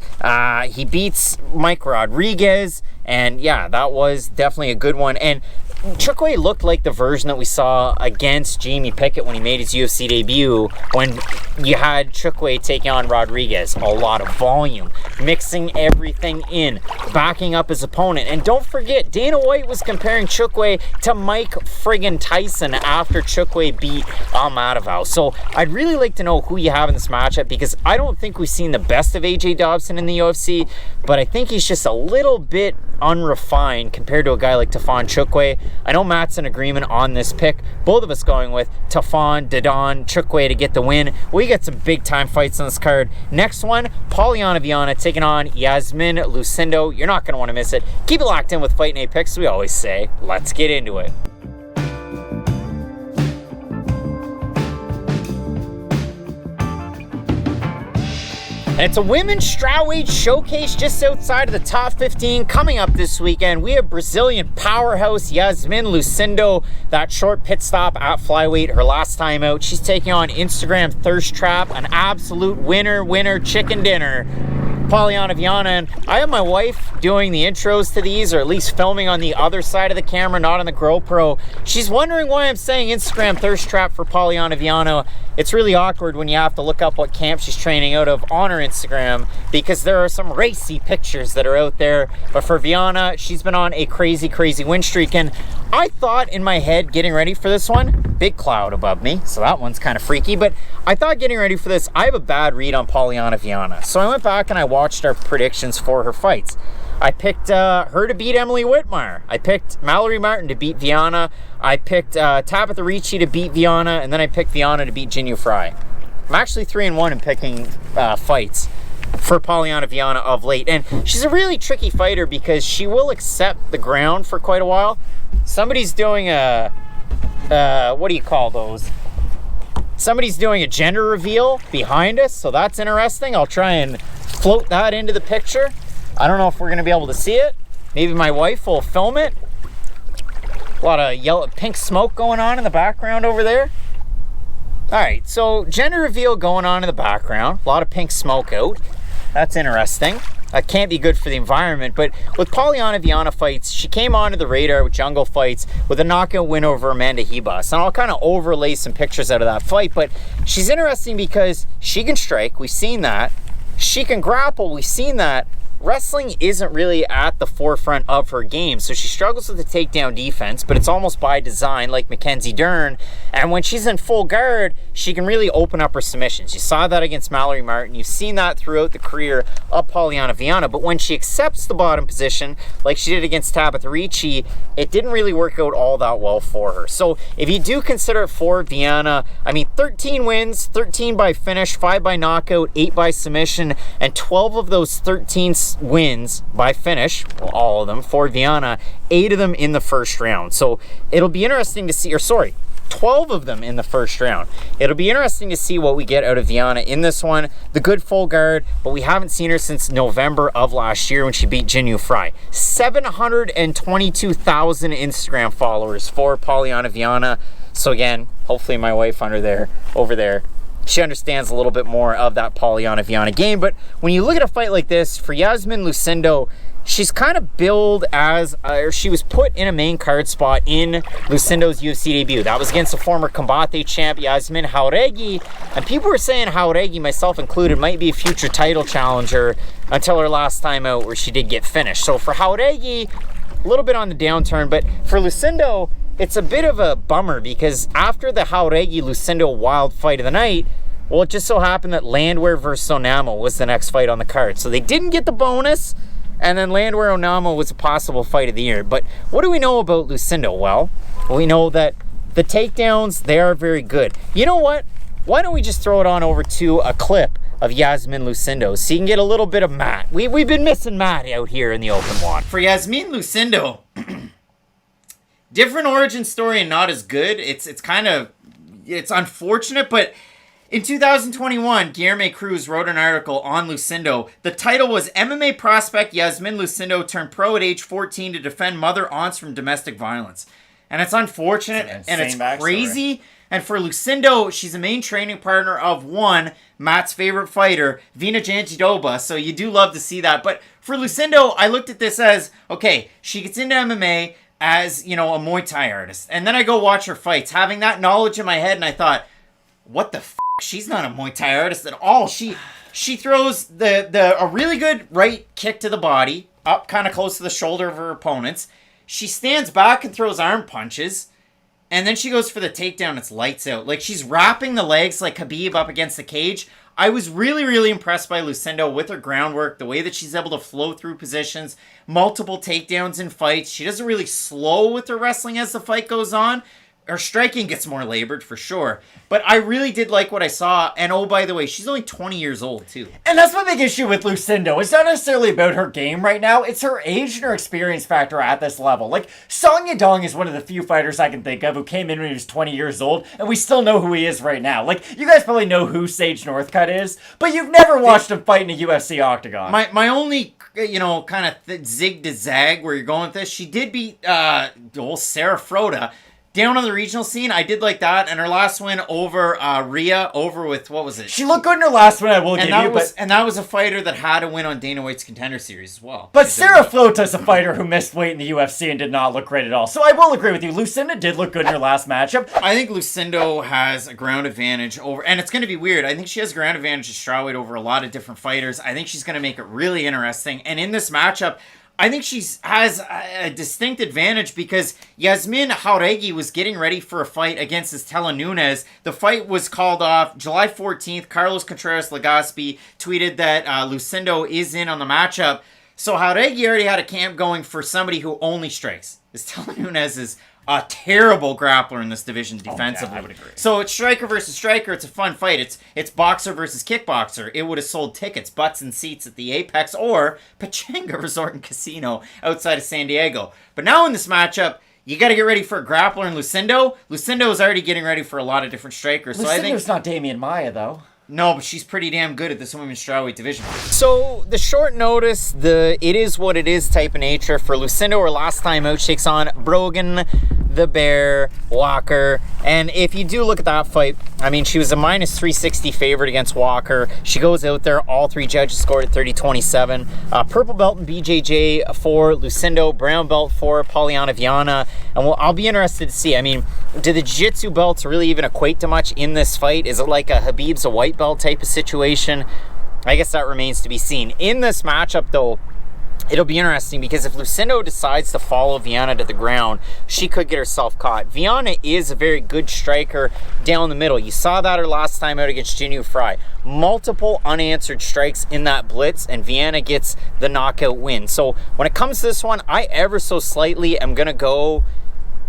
He beats Mike Rodriguez, and yeah, that was definitely a good one. And Nchukwi looked like the version that we saw against Jamie Pickett when he made his UFC debut, when you had Nchukwi taking on Rodriguez. A lot of volume, mixing everything in, backing up his opponent. And don't forget, Dana White was comparing Nchukwi to Mike friggin' Tyson after Nchukwi beat Almatavao. So I'd really like to know who you have in this matchup, because I don't think we've seen the best of AJ Dobson in the UFC, but I think he's just a little bit unrefined compared to a guy like Tafon Nchukwi. I know Matt's in agreement on this pick. Both of us going with Tafon, Dodon, Nchukwi to get the win. We got some big time fights on this card. Next one, Polyana Viana taking on Iasmin Lucindo. You're not going to want to miss it. Keep it locked in with Fight Night Picks. We always say, let's get into it. And it's a women's strawweight showcase just outside of the top 15 coming up this weekend. We have Brazilian powerhouse Iasmin Lucindo, that short pit stop at flyweight, her last time out. She's taking on Instagram Thirst Trap, an absolute winner chicken dinner, Polyana Viana. And I have my wife doing the intros to these, or at least filming on the other side of the camera, not on the GoPro. She's wondering why I'm saying Instagram Thirst Trap for Polyana Viana. It's really awkward when you have to look up what camp she's training out of on her Instagram, because there are some racy pictures that are out there. But for Viana, she's been on a crazy win streak. And I thought in my head, getting ready for this one, big cloud above me, so that one's kind of freaky, but I thought getting ready for this, I have a bad read on Polyana Viana. So I went back and I watched our predictions for her fights. I picked her to beat Emily Whitmire. I picked Mallory Martin to beat Viana. I picked Tabitha Ricci to beat Viana, and then I picked Viana to beat Jinyu Fry. I'm actually 3-1 in picking fights for Polyana Viana of late. And she's a really tricky fighter because she will accept the ground for quite a while. Somebody's doing a, what do you call those? Somebody's doing a gender reveal behind us, so that's interesting. I'll try and float that into the picture. I don't know if we're going to be able to see it. Maybe my wife will film it. A lot of yellow, pink smoke going on in the background over there. All right, so gender reveal going on in the background. A lot of pink smoke out. That's interesting. That can't be good for the environment. But with Polyana Viana fights, she came onto the radar with Jungle Fights with a knockout win over Amanda Hebus. And I'll kind of overlay some pictures out of that fight. But she's interesting because she can strike. We've seen that. She can grapple. We've seen that. wrestling isn't really at the forefront of her game, so she struggles with the takedown defense, but it's almost by design, like Mackenzie Dern. And when she's in full guard, she can really open up her submissions. You saw that against Mallory Martin. You've seen that throughout the career of Polyana Viana. But when she accepts the bottom position, like she did against Tabitha Ricci, it didn't really work out all that well for her. So if you do consider it for Viana, I mean, 13 wins, 13 by finish, 5 by knockout, 8 by submission, and 12 of those 13 wins by finish, well, all of them for Viana, 8 of them in the first round. So it'll be interesting to see, 12 of them in the first round. It'll be interesting to see what we get out of Viana in this one. The good full guard, but we haven't seen her since November of last year when she beat Jinyu Fry. 722,000 Instagram followers for Polyana Viana. So again, hopefully my wife over there, she understands a little bit more of that Polyana Viana game. But when you look at a fight like this, for Iasmin Lucindo, she's kind of billed as, or she was put in a main card spot in Lucindo's UFC debut. That was against the former Combate champ, Iasmin Jauregui. And people were saying Jauregui, myself included, might be a future title challenger until her last time out where she did get finished. So for Jauregui, a little bit on the downturn. But for Lucindo, it's a bit of a bummer because after the Jauregui-Lucindo wild fight of the night, well, it just so happened that Landwehr versus Onamo was the next fight on the card. So they didn't get the bonus. And then Landwehr Onamo was a possible fight of the year. But what do we know about Lucindo? Well, we know that the takedowns, they are very good. You know what? Why don't we just throw it on over to a clip of Iasmin Lucindo so you can get a little bit of Matt. We've been missing Matt out here in the open water. For Iasmin Lucindo, different origin story and not as good. It's unfortunate, but in 2021, Guilherme Cruz wrote an article on Lucindo. The title was MMA Prospect Iasmin Lucindo turned pro at age 14 to defend mother aunts from domestic violence. And it's unfortunate and it's crazy. And for Lucindo, she's a main training partner of Matt's favorite fighter, Vina Jandiroba. So you do love to see that. But for Lucindo, I looked at this as, okay, she gets into MMA as, a Muay Thai artist. And then I go watch her fights, having that knowledge in my head, and I thought, what the f***? She's not a Muay Thai artist at all. She throws a really good right kick to the body, up kind of close to the shoulder of her opponents. She stands back and throws arm punches, and then she goes for the takedown. It's lights out. Like, she's wrapping the legs like Khabib up against the cage. I was really, really impressed by Lucindo with her groundwork, the way that she's able to flow through positions, multiple takedowns in fights. She doesn't really slow with her wrestling as the fight goes on. Her striking gets more labored for sure. But I really did like what I saw. And oh, by the way, she's only 20 years old too. And that's my big issue with Lucindo. It's not necessarily about her game right now. It's her age and her experience factor at this level. Like, Song Yadong is one of the few fighters I can think of who came in when he was 20 years old. And we still know who he is right now. Like, you guys probably know who Sage Northcutt is. But you've never watched him fight in a UFC octagon. My only, kind of zig to zag where you're going with this, she did beat old Sarah Froda down on the regional scene. I did like that. And her last win over Rhea, over with, what was it? She looked good in her last one, I will give you. And that was a fighter that had to win on Dana White's Contender Series as well. But Sarah Flota's a fighter who missed weight in the UFC and did not look great at all. So I will agree with you. Lucinda did look good in her last matchup. I think Lucindo has a ground advantage over, and it's going to be weird. I think she has a ground advantage at strawweight over a lot of different fighters. I think she's going to make it really interesting. And in this matchup, I think she has a distinct advantage because Iasmin Jauregui was getting ready for a fight against Estela Nunes. The fight was called off July 14th. Carlos Contreras-Legaspi tweeted that Lucindo is in on the matchup. So Jauregui already had a camp going for somebody who only strikes. Estela Nunes is a terrible grappler in this division defensively. I would agree. So it's striker versus striker. It's a fun fight. It's boxer versus kickboxer. It would have sold tickets, butts and seats at the Apex or Pachanga Resort and Casino outside of San Diego. But now in this matchup, you got to get ready for a grappler in Lucindo. Lucindo is already getting ready for a lot of different strikers. Lucindo's so I think not Damian Maia, though. No, but she's pretty damn good at this women's strawweight division. So the short notice, the it is what it is type of nature for Lucindo. Her last time out, she takes on Brogan, the Bear, Walker. And if you do look at that fight, I mean, she was a minus 360 favorite against Walker. She goes out there, all three judges scored at 30-27. Purple belt and BJJ for Lucindo, brown belt for Polyana Viana. And I'll be interested to see. I mean, do the jiu-jitsu belts really even equate to much in this fight? Is it like a Habib's a white belt type of situation? I guess that remains to be seen. In this matchup, though, it'll be interesting because if Lucindo decides to follow Viana to the ground, she could get herself caught. Viana is a very good striker down the middle. You saw that her last time out against Jinyu Fry. Multiple unanswered strikes in that blitz, and Viana gets the knockout win. So when it comes to this one, I ever so slightly am going to go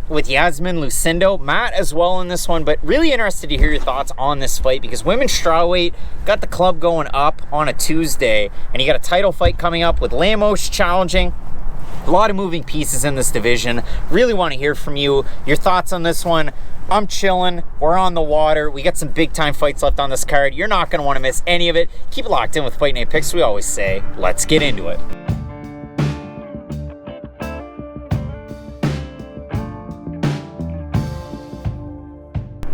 with Iasmin, Lucindo, Matt as well in this one, but really interested to hear your thoughts on this fight because women's strawweight got the club going up on a Tuesday, and you got a title fight coming up with Lemos challenging. A lot of moving pieces in this division. Really want to hear from you, your thoughts on this one. I'm chilling. We're on the water. We got some big time fights left on this card. You're not going to want to miss any of it. Keep it locked in with Fight Night Picks. We always say, let's get into it.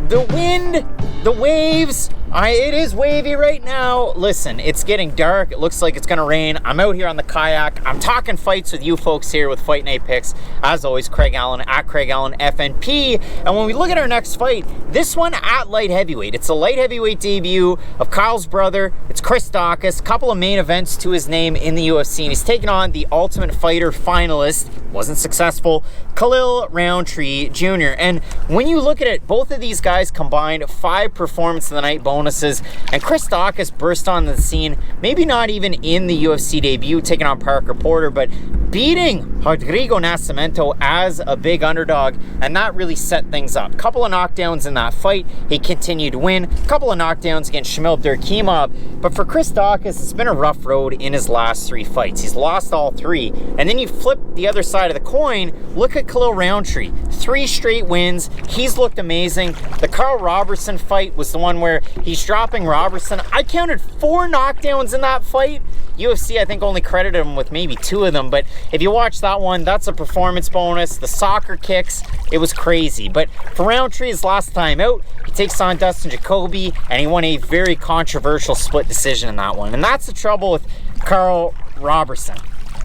The wind, the waves, it is wavy right now. Listen, it's getting dark. It looks like it's gonna rain. I'm out here on the kayak. I'm talking fights with you folks here with Fight Night Picks. As always, Craig Allen at Craig Allen FNP. And when we look at our next fight, this one at light heavyweight. It's a light heavyweight debut of Kyle's brother. It's Chris Daukaus. A couple of main events to his name in the UFC. And he's taking on the Ultimate Fighter finalist. Wasn't successful. Khalil Rountree Jr. And when you look at it, both of these guys combined 5 Performance of the Night bonuses, and Chris Daukaus burst onto the scene, maybe not even in the UFC debut, taking on Parker Porter, but beating Rodrigo Nascimento as a big underdog, and that really set things up. Couple of knockdowns in that fight, he continued to win. Couple of knockdowns against Shamil Durkimov, but for Chris Daukaus, it's been a rough road in his last 3 fights. He's lost all 3, and then you flip the other side of the coin, look at Khalil Rountree. 3 straight wins, he's looked amazing. The Carl Robertson fight was the one where he's dropping Robertson. I counted 4 knockdowns in that fight. UFC, I think, only credited him with maybe 2 of them, but if you watch that one, that's a performance bonus. The soccer kicks, it was crazy. But for Rountree, his last time out, he takes on Dustin Jacoby, and he won a very controversial split decision in that one. And that's the trouble with Carl Robertson.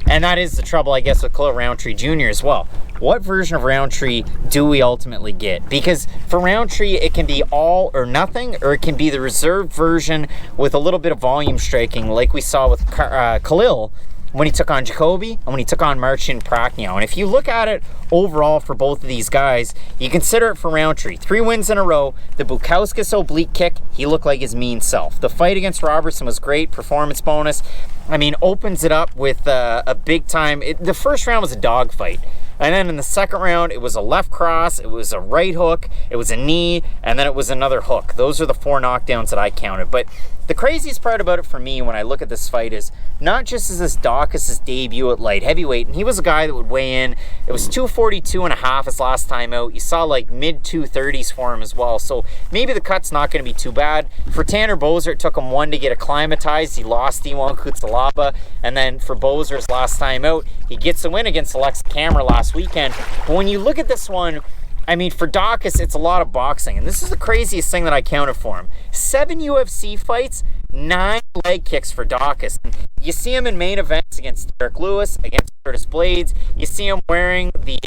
And that is the trouble, I guess, with Khalil Rountree Jr. as well. What version of Rountree do we ultimately get? Because for Rountree, it can be all or nothing, or it can be the reserved version with a little bit of volume striking, like we saw with Khalil when he took on Jacoby and when he took on Marcin Prachnio. And if you look at it overall for both of these guys, you consider it for Rountree. 3 wins in a row. The Bukauskas oblique kick, he looked like his mean self. The fight against Robertson was great, performance bonus. I mean, opens it up with a big time. The first round was a dogfight. And then in the second round, it was a left cross, it was a right hook, it was a knee, and then it was another hook. Those are the 4 knockdowns that I counted. But the craziest part about it for me when I look at this fight is not just is this Daukaus' debut at light heavyweight, and he was a guy that would weigh in. It was 242.5 his last time out. You saw like mid 230s for him as well. So maybe the cut's not going to be too bad. For Tanner Boser, it took him 1 to get acclimatized. He lost D1 Kutsalaba. And then for Boser's last time out, he gets a win against Alexa Camera last weekend. But when you look at this one, I mean, for Daukaus, it's a lot of boxing. And this is the craziest thing that I counted for him. 7 UFC fights, 9 leg kicks for Daukaus. You see him in main events against Derek Lewis, against Curtis Blades. You see him wearing the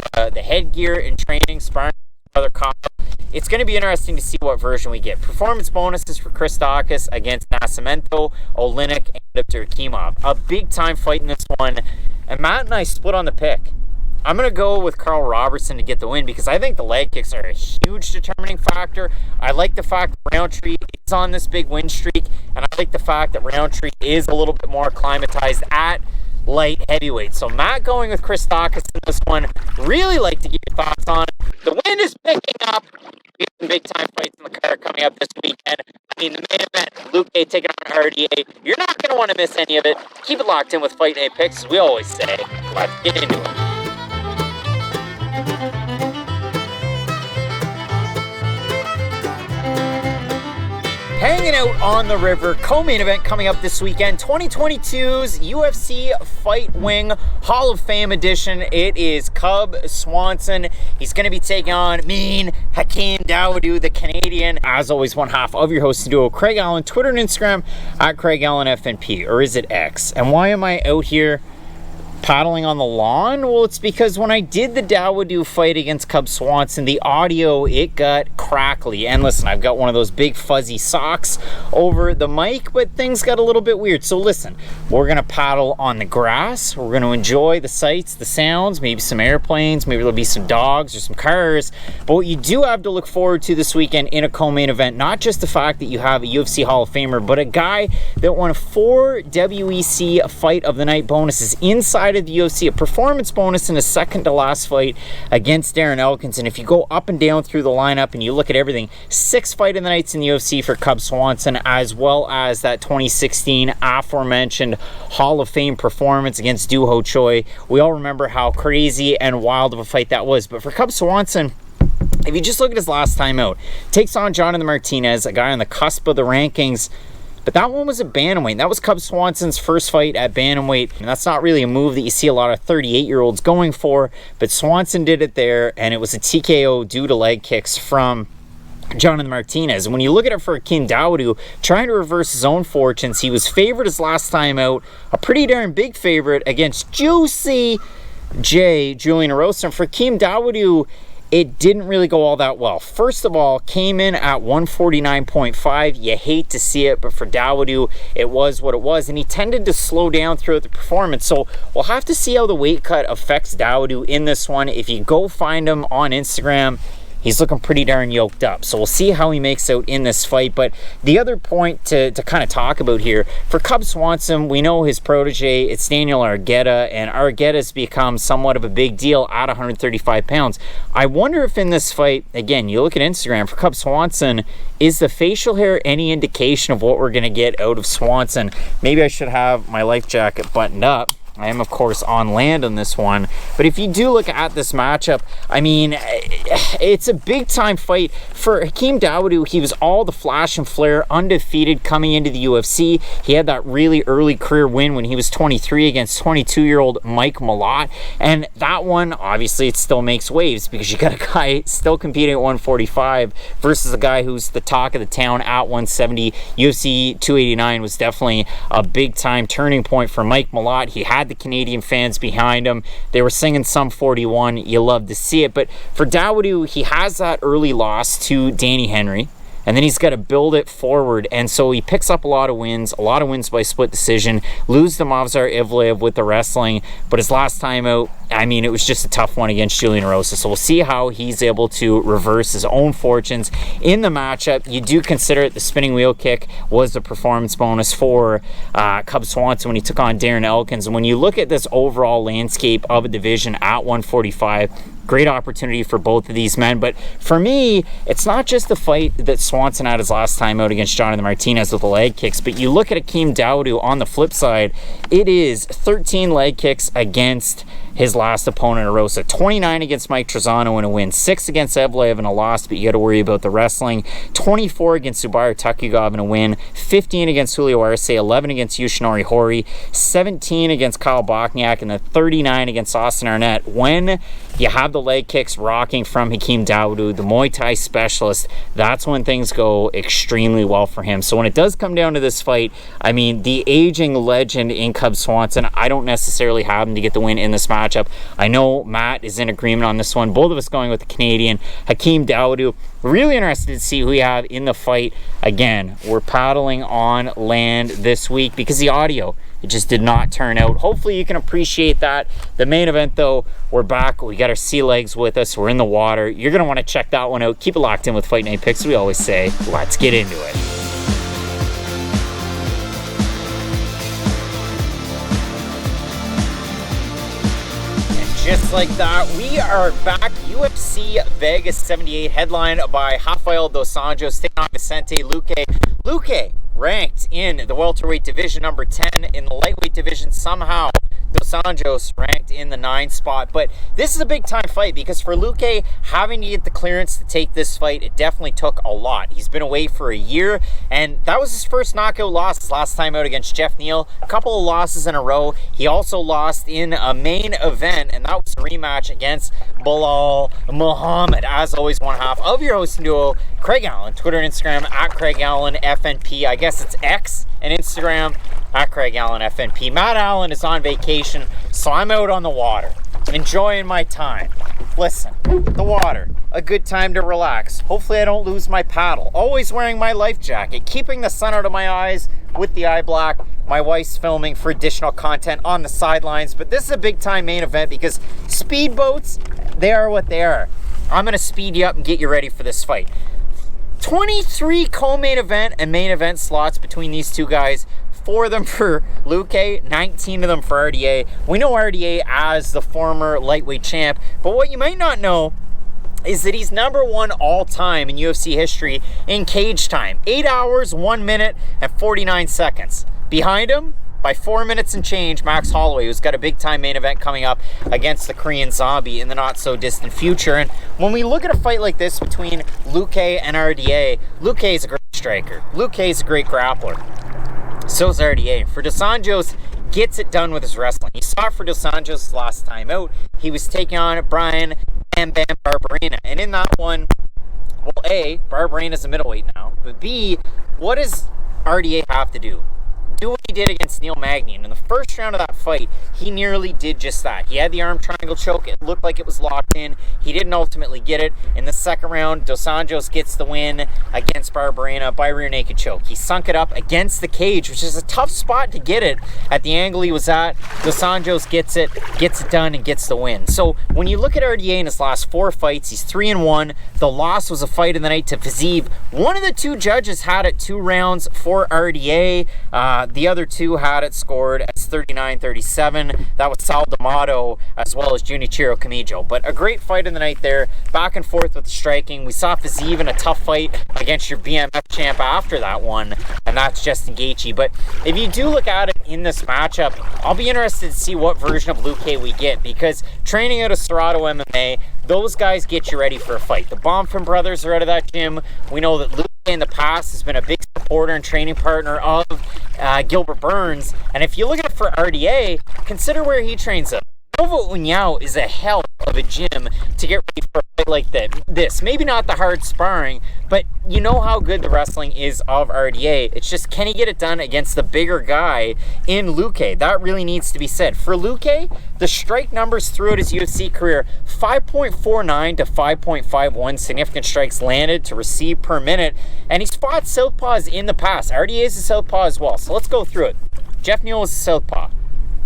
headgear in training, sparring with brother Kyle. It's going to be interesting to see what version we get. Performance bonuses for Chris Daukaus against Nascimento, Oleinik, and Durkimov. A big-time fight in this one. And Matt and I split on the pick. I'm going to go with Carl Robertson to get the win because I think the leg kicks are a huge determining factor. I like the fact that Rountree is on this big win streak, and I like the fact that Rountree is a little bit more acclimatized at light heavyweight. So Matt going with Chris Daukaus in this one. Really like to get your thoughts on it. The wind is picking up. We have some big time fights in the card coming up this weekend. I mean, the main event, Luque taking on RDA. You're not going to want to miss any of it. Keep it locked in with Fight Night Picks, as we always say. Let's get into it. Hanging out on the river, co-main event coming up this weekend, 2022's UFC Fight Wing Hall of Fame edition. It is Cub Swanson. He's going to be taking on mean Hakeem Dowodu, the Canadian. As always, one half of your host duo, Craig Allen, Twitter and Instagram at Craig Allen FNP, or is it X? And why am I out here paddling on the lawn? Well, it's because when I did the Dowodu fight against Cub Swanson, the audio, it got crackly. And listen, I've got one of those big fuzzy socks over the mic, but things got a little bit weird. So listen, we're gonna paddle on the grass. We're gonna enjoy the sights, the sounds, maybe some airplanes, maybe there'll be some dogs or some cars. But what you do have to look forward to this weekend in a co-main event, not just the fact that you have a UFC Hall of Famer, but a guy that won 4 WEC Fight of the Night bonuses inside of the UFC, a performance bonus in a second to last fight against Darren Elkins. And if you go up and down through the lineup and you look at everything, 6 Fight of the Nights in the UFC for Cub Swanson, as well as that 2016 aforementioned Hall of Fame performance against Doo Ho Choi. We all remember how crazy and wild of a fight that was. But for Cub Swanson, if you just look at his last time out, takes on Jonathan Martinez, a guy on the cusp of the rankings. But that one was at bantamweight. That was Cub Swanson's first fight at bantamweight. And that's not really a move that you see a lot of 38-year-olds going for. But Swanson did it there, and it was a TKO due to leg kicks from Jonathan Martinez. And when you look at it for Hakeem Dawodu, trying to reverse his own fortunes, he was favored his last time out, a pretty darn big favorite against Juicy J, Juliana. And for Hakeem Dawodu, it didn't really go all that well. First of all, came in at 149.5. You hate to see it, but for Dawodu, it was what it was, and he tended to slow down throughout the performance. So we'll have to see how the weight cut affects Dawodu in this one. If you go find him on Instagram, he's looking pretty darn yoked up. So we'll see how he makes out in this fight. But the other point to kind of talk about here, for Cub Swanson, we know his protege, it's Daniel Argueta, and Argueta's become somewhat of a big deal at 135 pounds. I wonder if in this fight, again, you look at Instagram, for Cub Swanson, is the facial hair any indication of what we're going to get out of Swanson? Maybe I should have my life jacket buttoned up. I am, of course, on land on this one. But if you do look at this matchup, I mean, it's a big-time fight. For Hakeem Dawodu, he was all the flash and flare, undefeated coming into the UFC. He had that really early career win when he was 23 against 22-year-old Mike Malott. And that one, obviously, it still makes waves because you got a guy still competing at 145 versus a guy who's the talk of the town at 170. UFC 289 was definitely a big-time turning point for Mike Malott. He had the Canadian fans behind him. They were singing Sum 41. You love to see it. But for Dawodu, he has that early loss to Danny Henry, and then he's got to build it forward. And so he picks up a lot of wins by split decision, lose to Movsar Evlev with the wrestling, but his last time out, I mean, it was just a tough one against Julian Rosa. So we'll see how he's able to reverse his own fortunes in the matchup. You do consider it the spinning wheel kick was a performance bonus for Cub Swanson when he took on Darren Elkins. And when you look at this overall landscape of a division at 145, great opportunity for both of these men. But for me, it's not just the fight that Swanson had his last time out against Jonathan Martinez with the leg kicks, but you look at Hakeem Dawodu on the flip side, it is 13 leg kicks against his last opponent, Arosa. 29 against Mike Trezano in a win, 6 against Evlev in a loss, but you got to worry about the wrestling. 24 against Zubair Takugov in a win, 15 against Julio Arce, 11 against Yushinori Hori, 17 against Kyle Bochniak, and then 39 against Austin Arnett. When you have the leg kicks rocking from Hakeem Dawodu, the Muay Thai specialist, that's when things go extremely well for him. So when it does come down to this fight, I mean, the aging legend in Cub Swanson, I don't necessarily have him to get the win in this matchup. I know Matt is in agreement on this one. Both of us going with the Canadian. Hakeem Dawodu, really interested to see who we have in the fight. Again, we're paddling on land this week because the audio, it just did not turn out. Hopefully you can appreciate that. The main event, though, we're back. We got our sea legs with us. We're in the water. You're going to want to check that one out. Keep it locked in with Fight Night Picks. We always say, let's get into it. Just like that, we are back. UFC Vegas 78, headlined by Rafael dos Anjos taking on Vicente Luque. Luque ranked in the welterweight division number 10. In the lightweight division, somehow Dos Anjos ranked in the 9th spot. But this is a big time fight because for Luque, having to get the clearance to take this fight, it definitely took a lot. He's been away for a year, and that was his first knockout loss his last time out against Jeff Neal. A couple of losses in a row. He also lost in a main event, and that was a rematch against Bilal Muhammad. As always, one half of your hosting duo, Craig Allen. Twitter and Instagram at Craig Allen FNP. I guess it's X. and Instagram at Craig Allen FNP. Matt Allen is on vacation, so I'm out on the water, enjoying my time. Listen, the water, a good time to relax. Hopefully I don't lose my paddle. Always wearing my life jacket, keeping the sun out of my eyes with the eye black. My wife's filming for additional content on the sidelines, but this is a big time main event because speedboats, they are what they are. I'm gonna speed you up and get you ready for this fight. 23 co-main event and main event slots between these two guys. 4 of them for Luque, 19 of them for RDA. We know RDA as the former lightweight champ, but what you might not know is that he's number 1 all time in UFC history in cage time. 8 hours, 1 minute, and 49 seconds. Behind him, by 4 minutes and change, Max Holloway, who's got a big time main event coming up against the Korean Zombie in the not so distant future. And when we look at a fight like this between Luque and RDA, Luque is a great striker. Luque is a great grappler. So is RDA. For Dos Anjos, gets it done with his wrestling. You saw it for Dos Anjos last time out. He was taking on Brian Bam Bam Barberena. And in that one, well, A, Barberena's a middleweight now. But B, what does RDA have to do? Do what he did against Neil Magny. And in the first round of that fight, he nearly did just that. He had the arm triangle choke. It looked like it was locked in. He didn't ultimately get it. In the second round, Dos Anjos gets the win against Barberena by rear naked choke. He sunk it up against the cage, which is a tough spot to get it at the angle he was at. Dos Anjos gets it done, and gets the win. So when you look at RDA in his last 4 fights, he's 3-1. The loss was a fight of the night to Fiziev. One of the 2 judges had it 2 rounds for RDA. The other 2 had it scored as 39-37. That was Sal D'Amato as well as Junichiro Kamijo. But a great fight in the night there. Back and forth with the striking. We saw Fiziev in a tough fight against your BMF champ after that one, and that's Justin Gaethje. But if you do look at it in this matchup, I'll be interested to see what version of Luque we get, because training out of Serrato MMA, those guys get you ready for a fight. The Bonfim brothers are out of that gym. We know that Luque in the past has been a big supporter and training partner of Gilbert Burns. And if you look at it for RDA, consider where he trains up. Novo União is a hell of a gym to get ready for a fight like this. Maybe not the hard sparring, but you know how good the wrestling is of RDA. It's just, can he get it done against the bigger guy in Luque? That really needs to be said. For Luque, the strike numbers throughout his UFC career, 5.49 to 5.51 significant strikes landed to receive per minute, and he's fought southpaws in the past. RDA is a southpaw as well, so let's go through it. Jeff Neal is a southpaw.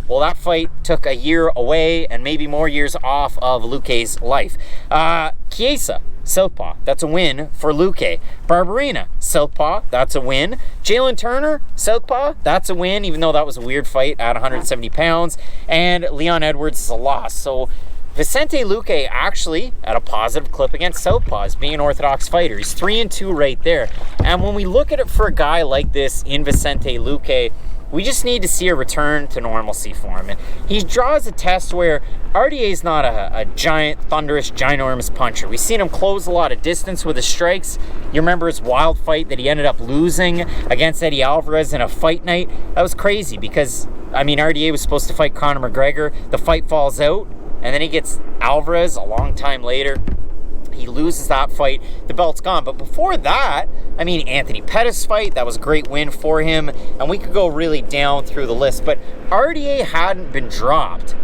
Well, that fight took a year away and maybe more years off of Luque's life. Chiesa, southpaw, that's a win for Luque. Barberena, southpaw, that's a win. Jalen Turner, southpaw, that's a win, even though that was a weird fight at 170 pounds. And Leon Edwards is a loss. So Vicente Luque actually at a positive clip against southpaws, being an orthodox fighter. He's 3-2 right there. And when we look at it for a guy like this in Vicente Luque, we just need to see a return to normalcy for him. And he draws a test where RDA is not a giant, thunderous, ginormous puncher. We've seen him close a lot of distance with his strikes. You remember his wild fight that he ended up losing against Eddie Alvarez in a fight night? That was crazy because, I mean, RDA was supposed to fight Conor McGregor. The fight falls out, and then he gets Alvarez a long time later. He loses that fight, the belt's gone. But before that, I mean, Anthony Pettis fight, that was a great win for him. And we could go really down through the list. But RDA hadn't been dropped.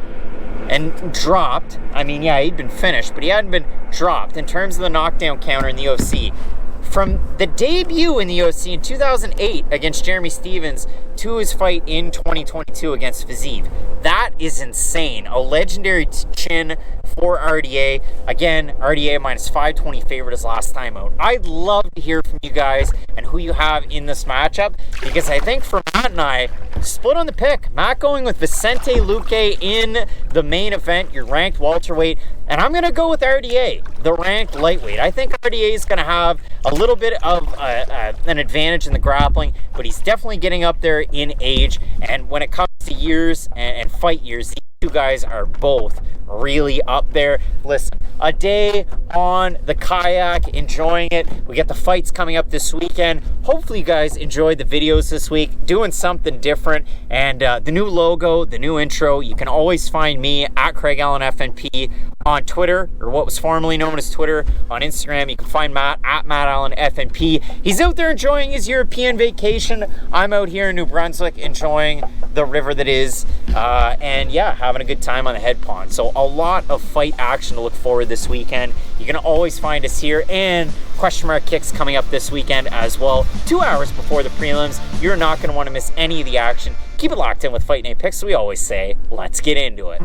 And dropped, I mean, yeah, he'd been finished, but he hadn't been dropped in terms of the knockdown counter in the UFC. From the debut in the UFC in 2008 against Jeremy Stevens to his fight in 2022 against Fiziev. That is insane. A legendary chin for RDA. Again, RDA minus 520 favorite his last time out. I'd love to hear from you guys and who you have in this matchup, because I think for Matt and I, split on the pick. Matt going with Vicente Luque in the main event, your ranked welterweight, and I'm going to go with RDA, the ranked lightweight. I think RDA is going to have a little bit of an advantage in the grappling, but he's definitely getting up there in age. And when it comes to years and fight years, these two guys are both really up there. Listen, a day on the kayak, enjoying it. We get the fights coming up this weekend. Hopefully you guys enjoyed the videos this week, doing something different. And the new logo, the new intro, you can always find me at Craig Allen FNP on on Twitter, or what was formerly known as Twitter. On Instagram, you can find Matt at Matt Allen FNP. He's out there enjoying his European vacation. I'm out here in New Brunswick enjoying the river that is, and yeah, having a good time on the head pond. So a lot of fight action to look forward this weekend. You can always find us here, and question mark kicks coming up this weekend as well. 2 hours before the prelims. You're not going to want to miss any of the action. Keep it locked in with Fight Night Picks. We always say, let's get into it.